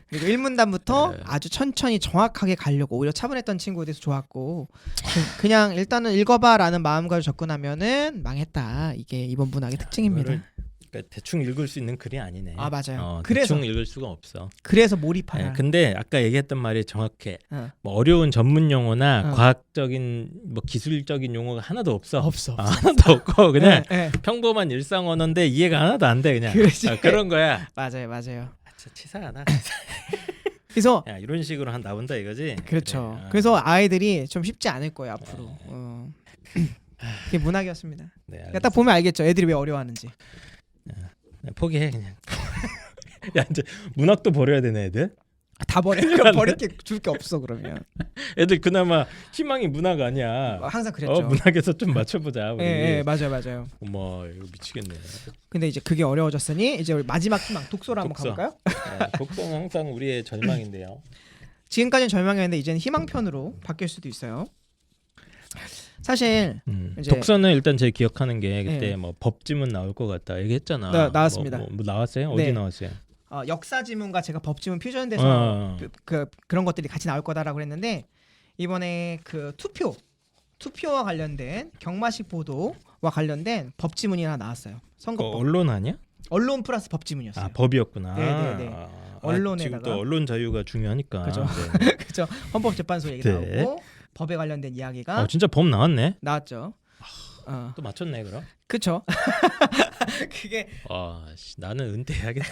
그리고 1문단부터 네. 아주 천천히 정확하게 가려고 오히려 차분했던 친구에 대해서 좋았고 그냥 일단은 읽어봐라는 마음가짐 접근하면은 망했다. 이게 이번 문학의 특징입니다. 그러니까 대충 읽을 수 있는 글이 아니네. 아 맞아요. 대충 읽을 수가 없어. 그래서 몰입하라. 근데 아까 얘기했던 말이 정확해. 어. 뭐 어려운 전문 용어나 어. 과학적인 뭐 기술적인 용어가 하나도 없어. 없어. 하나도 없고 그냥 네. 평범한 일상 언어인데 이해가 하나도 안 돼 그냥. 그렇지. 그런 거야. 맞아요. 진짜 치사하다. 그래서 야, 이런 식으로 한 나온다 이거지. 그렇죠. 그래. 그래서 아이들이 좀 쉽지 않을 거예요 앞으로. 그게 문학이었습니다. 네, 그러니까 딱 보면 알겠죠. 애들이 왜 어려워하는지. 그냥 포기해 그냥. 야 이제 문학도 버려야 되네 애들. 다 버려. 그럼 버릴 게 줄 게 없어 그러면. 애들 그나마 희망이 문학 아니야. 항상 그랬죠. 문학에서 좀 맞춰보자 우리. 예, 맞아요. 어머 이거 미치겠네. 근데 이제 그게 어려워졌으니 이제 우리 마지막 희망 독서로 한번 독서. 가볼까요? 네, 독서는 항상 우리의 절망인데요. 지금까지는 절망이었는데 이제는 희망편으로 바뀔 수도 있어요. 사실 이제- 독서는 일단 제가 기억하는 게 그때 네. 뭐 법지문 나올 것 같다 얘기했잖아. 나왔습니다. 뭐 나왔어요? 어디 네. 나왔어요? 역사 지문과 제가 법 지문 퓨전돼서 그런 것들이 같이 나올 거다라고 했는데 이번에 그 투표와 관련된 경마식 보도와 관련된 법 지문이 하나 나왔어요. 선거법. 언론 아니야? 언론 플러스 법 지문이었어요. 아 법이었구나. 네네네. 언론에다가. 지금 또 언론 자유가 중요하니까. 그죠. 네. 그죠. 헌법재판소 얘기 네. 나오고 법에 관련된 이야기가 진짜 법 나왔네. 나왔죠. 또 맞췄네 그럼. 그쵸. 그게 나는 은퇴해야겠다.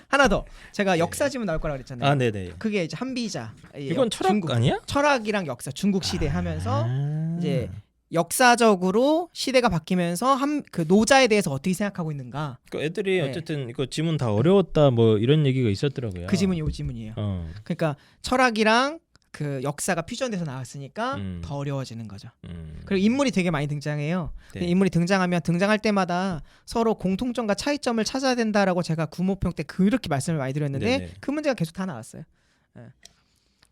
하나 더 제가 역사 지문 나올 거라고 그랬잖아요. 아 네네. 그게 이제 한비자. 이건 철학 중국, 아니야? 철학이랑 역사 중국 시대 하면서 아. 이제 역사적으로 시대가 바뀌면서 그 노자에 대해서 어떻게 생각하고 있는가. 그 애들이 네. 어쨌든 이거 지문 다 어려웠다 뭐 이런 얘기가 있었더라고요. 그 지문이 요 지문이에요. 어. 그러니까 철학이랑 그 역사가 퓨전돼서 나왔으니까 음. 더 어려워지는 거죠. 음. 그리고 인물이 되게 많이 등장해요. 네. 근데 인물이 등장할 때마다 서로 공통점과 차이점을 찾아야 된다라고 제가 구모평 때 그렇게 말씀을 많이 드렸는데 네네. 그 문제가 계속 다 나왔어요. 네.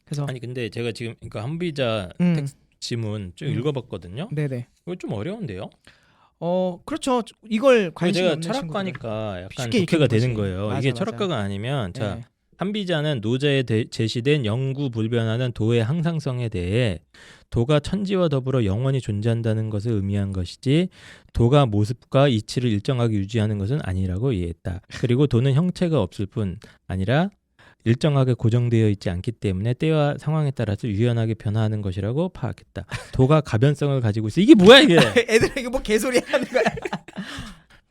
그래서 아니 근데 제가 지금 이거 한비자 텍스트 지문 쭉 읽어봤거든요. 네네. 이거 좀 어려운데요. 그렇죠. 이걸 관심 제가 없는 친구들. 철학과니까 약간 쉽게 독해가 읽히는 되는 거지. 거예요. 맞아, 이게 맞아. 철학과가 아니면 자 네. 한비자는 노자에 제시된 영구 불변하는 도의 항상성에 대해 도가 천지와 더불어 영원히 존재한다는 것을 의미한 것이지 도가 모습과 이치를 일정하게 유지하는 것은 아니라고 이해했다. 그리고 도는 형체가 없을 뿐 아니라 일정하게 고정되어 있지 않기 때문에 때와 상황에 따라서 유연하게 변화하는 것이라고 파악했다. 도가 가변성을 가지고 있어. 이게 뭐야 이게? 애들 이거 뭐 개소리 하는 거야.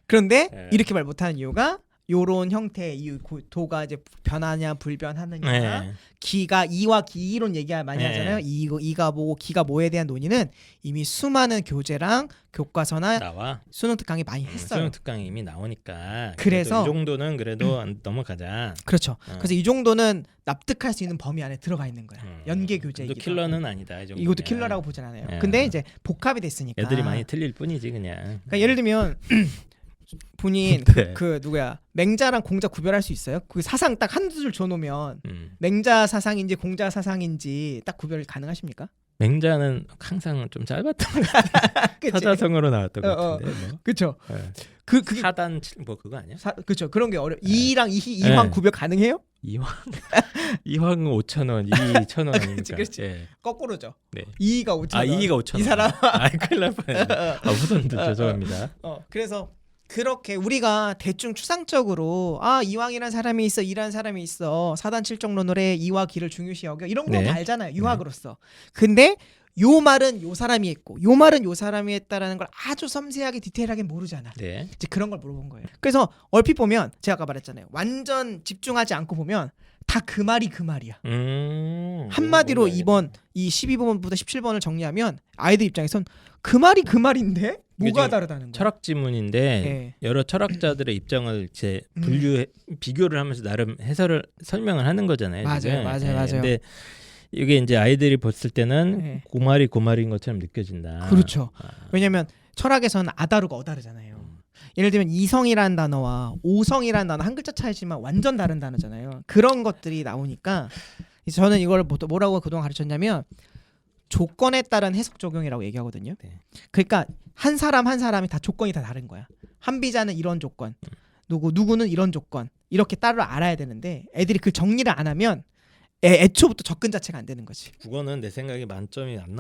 그런데 네. 이렇게 말 못하는 이유가 요런 형태의 이유 도가 이제 변하냐 불변하느냐 네. 기가 이와 기이론 얘기 많이 네. 하잖아요. 이가 뭐고 기가 뭐에 대한 논의는 이미 수많은 교재랑 교과서나 나와. 수능 특강이 많이 했어요. 수능 특강이 이미 나오니까. 그래서- 이 정도는 그래도 안 넘어가자. 그렇죠. 그래서 이 정도는 납득할 수 있는 범위 안에 들어가 있는 거야. 연계 또 교재이기도 킬러는 아니다. 이 정도면. 이것도 킬러라고 보진 않아요. 네. 근데 이제 복합이 됐으니까 애들이 많이 틀릴 뿐이지 그냥. 그러니까 예를 들면 본인 네. 그 누구야 맹자랑 공자 구별할 수 있어요? 그 사상 딱 한두 줄 줘놓으면 맹자 사상인지 공자 사상인지 딱 구별 가능하십니까? 맹자는 항상 좀 짧았던 것 같아. 그치? 사자성어로 나왔던 것 어, 같은데. 뭐. 그쵸? 네. 그게 사단 뭐 그거 아니야? 그쵸? 그런 게 이랑 이황 네. 구별 가능해요? 이황 5,000원, 2,000원 아닙니까? 그치, 그치. 예. 거꾸로죠. 네. 이가 5천 원. 이가 5,000원. 이 사람. 큰일 날 뻔했네. 후손들 죄송합니다. 그래서 그렇게 우리가 대충 추상적으로 이왕이란 사람이 있어 이란 사람이 있어 사단 칠정론을 해 이와 기를 중요시 여겨 이런 거 네. 다 알잖아요 유학으로서. 근데 요 말은 요 사람이 했고 요 말은 요 사람이 했다라는 걸 아주 섬세하게 디테일하게 모르잖아. 네. 이제 그런 걸 물어본 거예요. 그래서 얼핏 보면 제가 아까 말했잖아요. 완전 집중하지 않고 보면 다 그 말이 그 말이야. 한마디로 뭔지 이번 이 12번부터 17번을 정리하면 아이들 입장에선 그 말이 그 말인데 뭐가 지금 다르다는 거야. 철학 지문인데 네. 여러 철학자들의 입장을 이제 비교를 하면서 나름 해설을 설명을 하는 거잖아요. 맞아요, 지금. 맞아요. 근데 이게 이제 아이들이 봤을 때는 네. 그 말인 것처럼 느껴진다. 그렇죠. 왜냐면 철학에서는 아다르고 어다르잖아요. 예를 들면 이성이라는 단어와 오성이라는 단어 한 글자 차이지만 완전 다른 단어잖아요. 그런 것들이 나오니까 저는 이걸 뭐라고 그동안 가르쳤냐면 조건에 따른 해석 적용이라고 얘기하거든요. 네. 그러니까 한 사람이 다 조건이 다 다른 거야. 한비자는 이런 조건, 누구는 이런 조건 이렇게 따로 알아야 되는데 애들이 그 정리를 안 하면 애초부터 접근 자체가 안 되는 거지. 국어는 내 생각에 만점이 안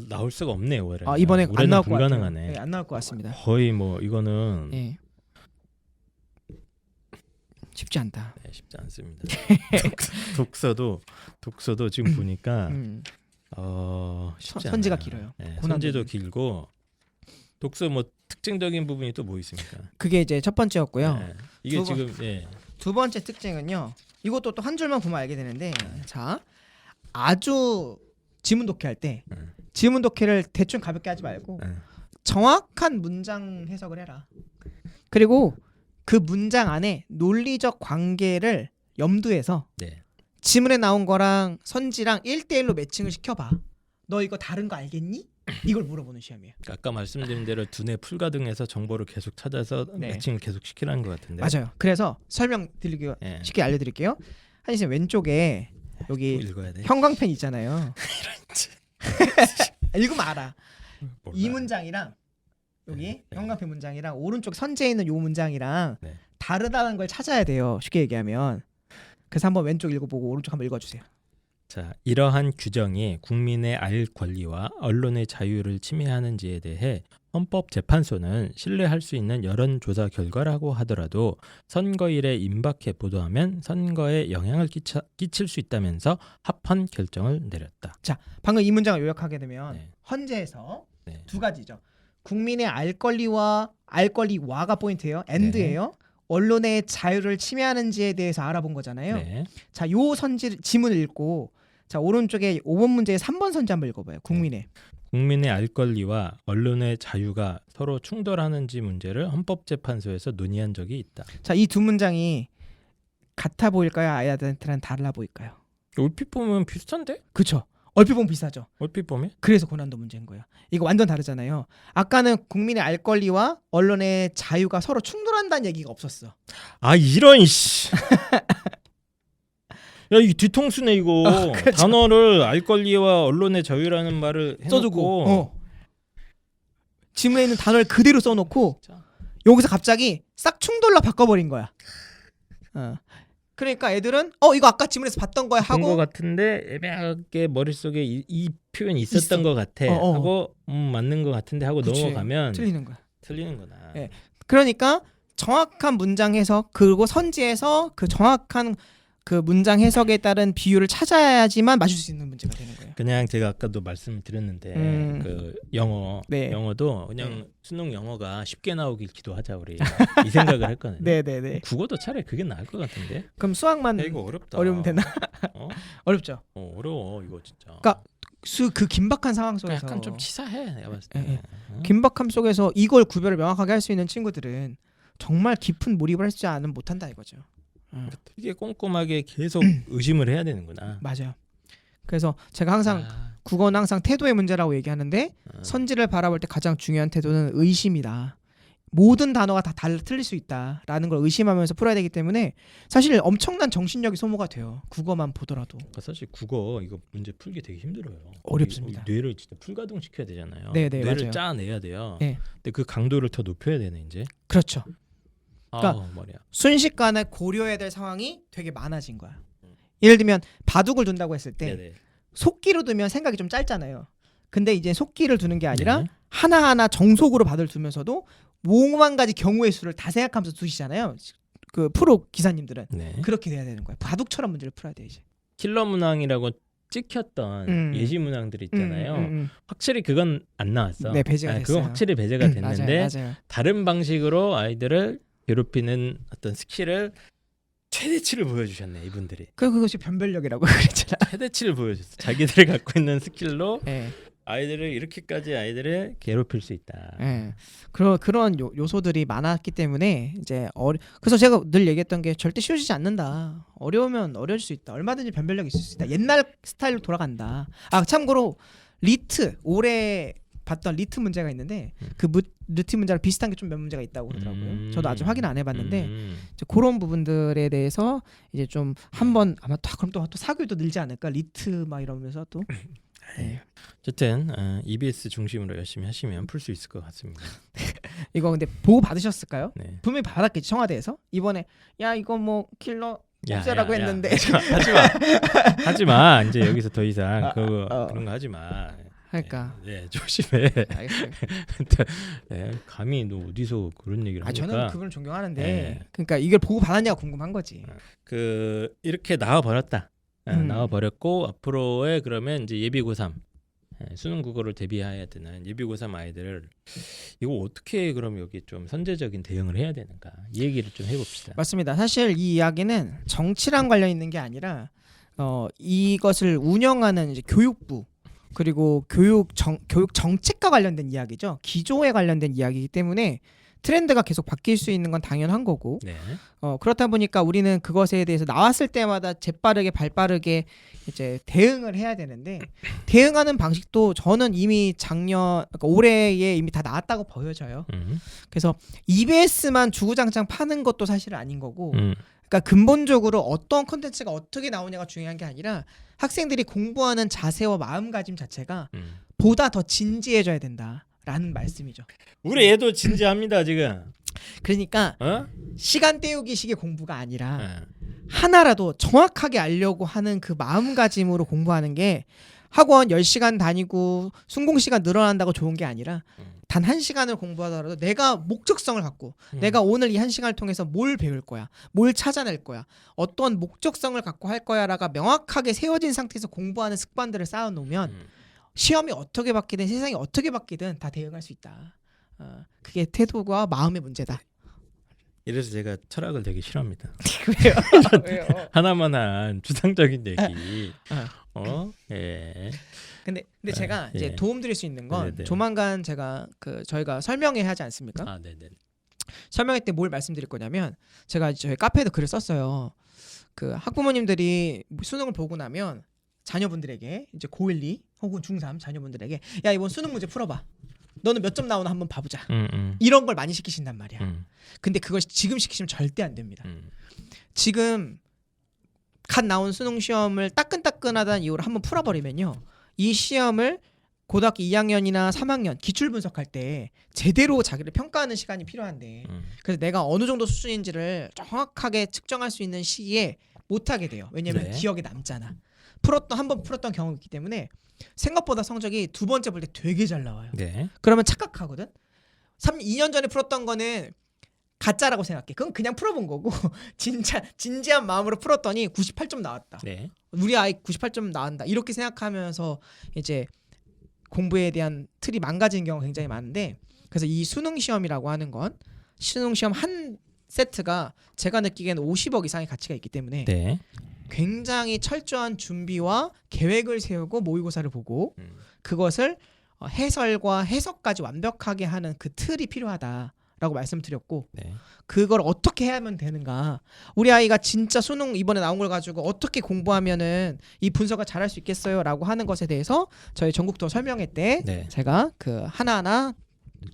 나올 수가 없네요. 올해. 이번에 안 올해는 나올 것 불가능하네. 같아요. 네, 안 나올 것 같습니다. 거의 뭐 이거는 네. 쉽지 않다. 네, 쉽지 않습니다. 독서도 지금 보니까 쉽지 선지가 않아요. 길어요. 네, 고난도 선지도 길고 독서 뭐 특징적인 부분이 또 뭐 있습니까? 그게 이제 첫 번째였고요. 네. 이게 두 지금 예. 두 번째 특징은요. 이것도 또 한 줄만 보면 알게 되는데 자 아주 지문 독해할 때 지문 독해를 대충 가볍게 하지 말고 정확한 문장 해석을 해라. 그리고 그 문장 안에 논리적 관계를 염두해서 네. 지문에 나온 거랑 선지랑 1대1로 매칭을 시켜봐. 너 이거 다른 거 알겠니? 이걸 물어보는 시험이에요. 아까 말씀드린 대로 두뇌 풀가등에서 정보를 계속 찾아서 네. 매칭을 계속 시키라는 것 같은데. 맞아요. 그래서 설명 드리기 예. 쉽게 알려드릴게요. 한이쌤 왼쪽에 여기 읽어야 돼. 형광펜 있잖아요. 읽으면 알아. 몰라. 이 문장이랑 여기 네. 형광펜 문장이랑 오른쪽 선제에 있는 요 문장이랑 네. 다르다는 걸 찾아야 돼요. 쉽게 얘기하면. 그래서 한번 왼쪽 읽어보고 오른쪽 한번 읽어주세요. 자, 이러한 규정이 국민의 알 권리와 언론의 자유를 침해하는지에 대해 헌법재판소는 신뢰할 수 있는 여론조사 결과라고 하더라도 선거일에 임박해 보도하면 선거에 영향을 끼칠 수 있다면서 합헌 결정을 내렸다. 방금 이 문장을 요약하게 되면 네. 헌재에서 네. 두 가지죠. 국민의 알 권리와가 포인트예요. 엔드예요. 언론의 자유를 침해하는지에 대해서 알아본 거잖아요. 네. 자, 요 지문을 읽고 자 오른쪽에 5번 문제의 3번 선지 한번 읽어봐요. 국민의 알 권리와 언론의 자유가 서로 충돌하는지 문제를 헌법재판소에서 논의한 적이 있다. 자, 이 두 문장이 같아 보일까요? 아이들한테는 달라 보일까요? 얼핏 보면 비슷한데? 그렇죠. 얼핏 보면 비슷하죠. 얼핏 보면? 그래서 고난도 문제인 거예요. 이거 완전 다르잖아요. 아까는 국민의 알 권리와 언론의 자유가 서로 충돌한다는 얘기가 없었어. 아 이런 씨. 야 이게 뒤통수네 이거. 그렇죠. 단어를 알 권리와 언론의 자유라는 말을 해놓고 써주고 지문에 있는 단어를 그대로 써놓고 진짜. 여기서 갑자기 싹 충돌로 바꿔버린 거야. 그러니까 애들은 이거 아까 지문에서 봤던 거야 본 것 하고 같은데 애매하게 머릿속에 이 표현이 있었던 있어. 것 같아 하고 맞는 것 같은데 하고 그치. 넘어가면 틀리는 거야. 틀리는구나. 예. 그러니까 정확한 문장 해석 그리고 선지에서 그 정확한 그 문장 해석에 따른 비율을 찾아야지만 맞출 수 있는 문제가 되는 거예요. 그냥 제가 아까도 말씀드렸는데 그 네. 영어도 그냥 네. 수능 영어가 쉽게 나오길 기도하자 우리 이 생각을 했거든요. 네네네. 국어도 차라리 그게 나을 것 같은데. 그럼 수학만 야, 이거 어렵다. 어려우면 되나? 어? 어렵죠. 어려워 이거 진짜. 그러니까 그 긴박한 상황 속에서 약간 좀 치사해 내가 봤을 때. 예, 어? 긴박함 속에서 이걸 구별을 명확하게 할 수 있는 친구들은 정말 깊은 몰입을 할 줄 아는 못한다 이거죠. 되게 꼼꼼하게 계속 의심을 해야 되는구나. 맞아요. 그래서 제가 항상 국어는 항상 태도의 문제라고 얘기하는데 선지를 바라볼 때 가장 중요한 태도는 의심이다. 모든 단어가 다 틀릴 수 있다라는 걸 의심하면서 풀어야 되기 때문에 사실 엄청난 정신력이 소모가 돼요. 국어만 보더라도. 사실 국어 이거 문제 풀기 되게 힘들어요. 어렵습니다. 뇌를 진짜 풀가동 시켜야 되잖아요. 네, 뇌를 맞아요. 짜내야 돼요. 네. 근데 그 강도를 더 높여야 되네 이제. 그렇죠. 그러니까 머리야. 순식간에 고려해야 될 상황이 되게 많아진 거야. 예를 들면 바둑을 둔다고 했을 때 네네. 속기로 두면 생각이 좀 짧잖아요. 근데 이제 속기를 두는 게 아니라 네. 하나하나 정속으로 바둑을 두면서도 5만 가지 경우의 수를 다 생각하면서 두시잖아요. 그 프로 기사님들은 네. 그렇게 돼야 되는 거예요. 바둑처럼 문제를 풀어야 돼 이제. 킬러 문항이라고 찍혔던 예시 문항들 있잖아요. 확실히 그건 안 나왔어. 네, 배제가 됐어요. 그건 확실히 배제가 됐는데 맞아요. 다른 방식으로 아이들을 괴롭히는 어떤 스킬을 최대치를 보여주셨네 이분들이. 그것이 변별력이라고 그랬잖아. 최대치를 보여줬어. 자기들이 갖고 있는 스킬로 네. 아이들을 이렇게까지 아이들을 괴롭힐 수 있다. 네. 그런 요소들이 많았기 때문에 이제 그래서 제가 늘 얘기했던 게 절대 쉬워지지 않는다. 어려우면 어려질 수 있다. 얼마든지 변별력이 있을 수 있다. 옛날 스타일로 돌아간다. 참고로 리트 올해 봤던 리트 문제가 있는데 그 리트 문제랑 비슷한 게 좀 몇 문제가 있다고 그러더라고요. 저도 아직 확인 안 해봤는데 이제 그런 부분들에 대해서 이제 좀 한번 아마 그럼 또 사교도 늘지 않을까 리트 막 이러면서 또. 네. 어쨌든 EBS 중심으로 열심히 하시면 풀 수 있을 것 같습니다. 이거 근데 보고 받으셨을까요? 네. 분명히 받았겠지 청와대에서. 이번에 야 이거 뭐 킬러 없애라고 했는데 하지마 이제 여기서 더 이상 그런 거 하지마. 그러니까 네, 조심해. 알겠어요. 네, 감히 너 어디서 그런 얘기를 하니까. 저는 그걸 존경하는데 네. 그러니까 이걸 보고 받았냐가 궁금한 거지. 이렇게 나와 버렸다. 나와 버렸고 앞으로의 그러면 이제 예비 고3 수능 국어를 대비해야 되는 예비 고3 아이들을 이거 어떻게 그럼 여기 좀 선제적인 대응을 해야 되는가 이 얘기를 좀 해봅시다. 맞습니다. 사실 이 이야기는 정치랑 관련 있는 게 아니라 이것을 운영하는 이제 교육부 그리고 교육 정책과 관련된 이야기죠. 기조에 관련된 이야기이기 때문에 트렌드가 계속 바뀔 수 있는 건 당연한 거고 네. 그렇다 보니까 우리는 그것에 대해서 나왔을 때마다 재빠르게 발빠르게 이제 대응을 해야 되는데 대응하는 방식도 저는 이미 그러니까 올해에 이미 다 나왔다고 보여져요. 그래서 EBS만 주구장창 파는 것도 사실은 아닌 거고 그러니까 근본적으로 어떤 콘텐츠가 어떻게 나오냐가 중요한 게 아니라 학생들이 공부하는 자세와 마음가짐 자체가 보다 더 진지해져야 된다라는 말씀이죠. 우리 애도 진지합니다 지금. 그러니까 어? 시간 때우기식의 공부가 아니라 네. 하나라도 정확하게 알려고 하는 그 마음가짐으로 공부하는 게 학원 10시간 다니고 순공시간 늘어난다고 좋은 게 아니라 단 1시간을 공부하더라도 내가 목적성을 갖고 내가 오늘 이 1시간을 통해서 뭘 배울 거야, 뭘 찾아낼 거야, 어떤 목적성을 갖고 할 거야라가 명확하게 세워진 상태에서 공부하는 습관들을 쌓아놓으면 시험이 어떻게 바뀌든 세상이 어떻게 바뀌든 다 대응할 수 있다. 그게 태도와 마음의 문제다. 이래서 제가 철학을 되게 싫어합니다. 왜요? 왜요? 하나만 한 주상적인 얘기. 예. 근데 제가 이제 예. 도움드릴 수 있는 건 네네. 조만간 제가 저희가 설명회 하지 않습니까? 아, 네네. 설명회 때 뭘 말씀드릴 거냐면 제가 저희 카페에도 글을 썼어요. 그 학부모님들이 수능을 보고 나면 자녀분들에게 이제 고1, 2 혹은 중3 자녀분들에게 야 이번 수능 문제 풀어봐. 너는 몇 점 나오나 한번 봐보자. 이런 걸 많이 시키신단 말이야. 근데 그걸 지금 시키시면 절대 안 됩니다. 지금 갓 나온 수능 시험을 따끈따끈하다는 이유로 한번 풀어버리면요. 이 시험을 고등학교 2학년이나 3학년 기출 분석할 때 제대로 자기를 평가하는 시간이 필요한데 그래서 내가 어느 정도 수준인지를 정확하게 측정할 수 있는 시기에 못하게 돼요. 왜냐면 네. 기억에 남잖아. 한번 풀었던 경험이 있기 때문에 생각보다 성적이 두 번째 볼 때 되게 잘 나와요. 네. 그러면 착각하거든. 2년 전에 풀었던 거는 가짜라고 생각해. 그건 그냥 풀어본 거고 진짜 진지한 마음으로 풀었더니 98점 나왔다. 네. 우리 아이 98점 나온다. 이렇게 생각하면서 이제 공부에 대한 틀이 망가지는 경우가 굉장히 많은데 그래서 이 수능 시험이라고 하는 건 수능 시험 한 세트가 제가 느끼기에는 50억 이상의 가치가 있기 때문에 네. 굉장히 철저한 준비와 계획을 세우고 모의고사를 보고 그것을 해설과 해석까지 완벽하게 하는 그 틀이 필요하다라고 말씀드렸고 네. 그걸 어떻게 해야만 되는가. 우리 아이가 진짜 수능 이번에 나온 걸 가지고 어떻게 공부하면은 이 분석을 잘할 수 있겠어요라고 하는 것에 대해서 저희 전국도 설명회 때 네. 제가 그 하나하나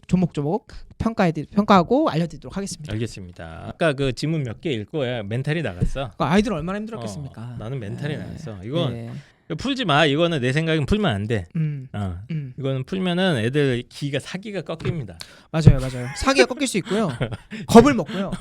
조목조목 평가하고 알려드리도록 하겠습니다. 알겠습니다. 아까 그 지문 몇 개 읽고야 멘탈이 나갔어. 아이들 얼마나 힘들었겠습니까? 나는 멘탈이 네. 나갔어. 이건 네. 풀지 마. 이거는 내 생각엔 풀면 안 돼. 음. 이거는 풀면은 애들 사기가 꺾입니다. 맞아요. 사기가 꺾일 수 있고요. 겁을 먹고요.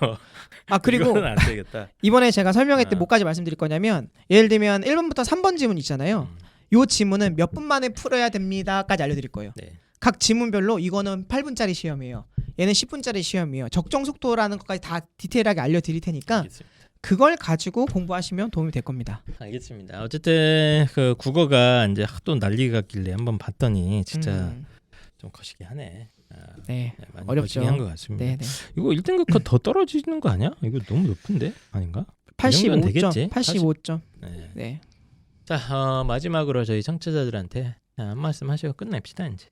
그리고 이거는 안 되겠다. 이번에 제가 설명회 때 뭐까지 말씀드릴 거냐면 예를 들면 1번부터 3번 지문 있잖아요. 요 지문은 몇 분 만에 풀어야 됩니다까지 알려드릴 거예요. 네. 각 지문별로 이거는 8분짜리 시험이에요. 얘는 10분짜리 시험이에요. 적정 속도라는 것까지 다 디테일하게 알려드릴 테니까 알겠습니다. 그걸 가지고 공부하시면 도움이 될 겁니다. 알겠습니다. 어쨌든 그 국어가 이제 하도 난리가 갔길래 한번 봤더니 진짜 좀 거시기 하네. 네, 많이 어렵죠. 거시기 한 것 같습니다. 네. 이거 1등급 더 떨어지는 거 아니야? 이거 너무 높은데? 아닌가? 85점. 되겠지? 85점. 네. 네. 자, 마지막으로 저희 청취자들한테 한 말씀 하시고 끝냅시다 이제.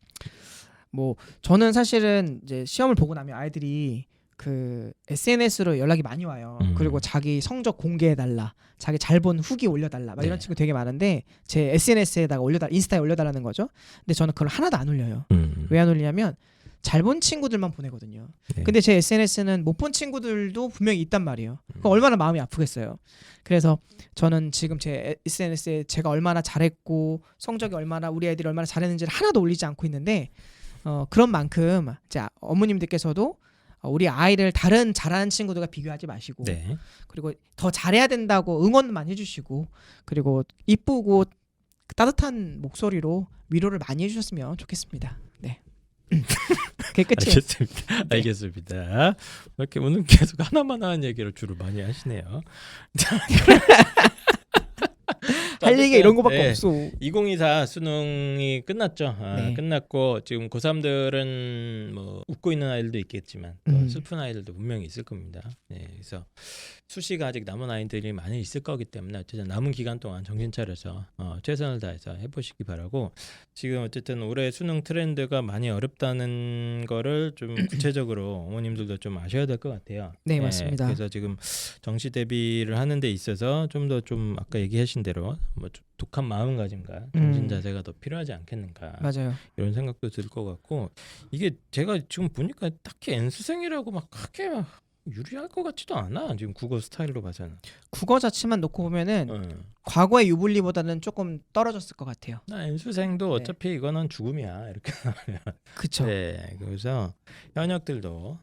뭐 저는 사실은 이제 시험을 보고 나면 아이들이 그 SNS로 연락이 많이 와요. 그리고 자기 성적 공개해달라, 자기 잘 본 후기 올려달라, 막 이런 네. 친구 되게 많은데 제 SNS에다가 인스타에 올려달라는 거죠. 근데 저는 그걸 하나도 안 올려요. 왜 안 올리냐면 잘 본 친구들만 보내거든요. 네. 근데 제 SNS는 못 본 친구들도 분명히 있단 말이에요. 그럼 얼마나 마음이 아프겠어요. 그래서 저는 지금 제 SNS에 제가 얼마나 잘했고 성적이 얼마나 우리 애들이 얼마나 잘했는지를 하나도 올리지 않고 있는데 그런 만큼 이제 어머님들께서도 우리 아이를 다른 잘하는 친구들과 비교하지 마시고 네. 그리고 더 잘해야 된다고 응원만 해주시고 그리고 이쁘고 따뜻한 목소리로 위로를 많이 해주셨으면 좋겠습니다. 네. 그게 끝이에요. 알겠습니다. 네. 알겠습니다. 이렇게 오늘 계속 하나만 하는 얘기를 주로 많이 하시네요. 할 얘기가 이런 거밖에 네. 없어. 2024 수능이 끝났죠. 네. 끝났고 지금 고3들은 뭐 웃고 있는 아이들도 있겠지만 또 슬픈 아이들도 분명히 있을 겁니다. 네, 그래서 수시가 아직 남은 아이들이 많이 있을 거기 때문에 어쨌든 남은 기간 동안 정신 차려서 최선을 다해서 해보시기 바라고, 지금 어쨌든 올해 수능 트렌드가 많이 어렵다는 거를 좀 구체적으로 어머님들도 좀 아셔야 될 것 같아요. 네, 맞습니다. 그래서 지금 정시 대비를 하는 데 있어서 좀 더 좀 아까 얘기하신 대로 뭐 좀 독한 마음가짐과 정신 자세가 더 필요하지 않겠는가, 맞아요. 이런 생각도 들 것 같고, 이게 제가 지금 보니까 딱히 N수생이라고 막 크게 유리할 것 같지도 않아. 지금 국어 스타일로 봐서는. 국어 자체만 놓고 보면은 과거의 유불리보다는 조금 떨어졌을 것 같아요. 나 N수생도 네. 어차피 이거는 죽음이야 이렇게 나오면. 그쵸. 네, 그래서 현역들도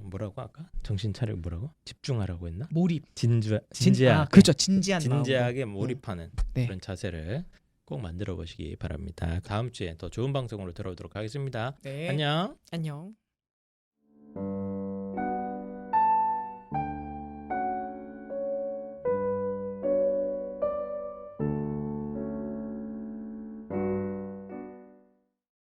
뭐라고 할까? 정신 차리고 뭐라고? 집중하라고 했나? 몰입. 진지하게. 그렇죠. 진지한 마음으로. 진지하게 몰입하는 네. 그런 자세를 꼭 만들어 보시기 바랍니다. 다음 주에 더 좋은 방송으로 돌아오도록 하겠습니다. 네. 안녕. 안녕.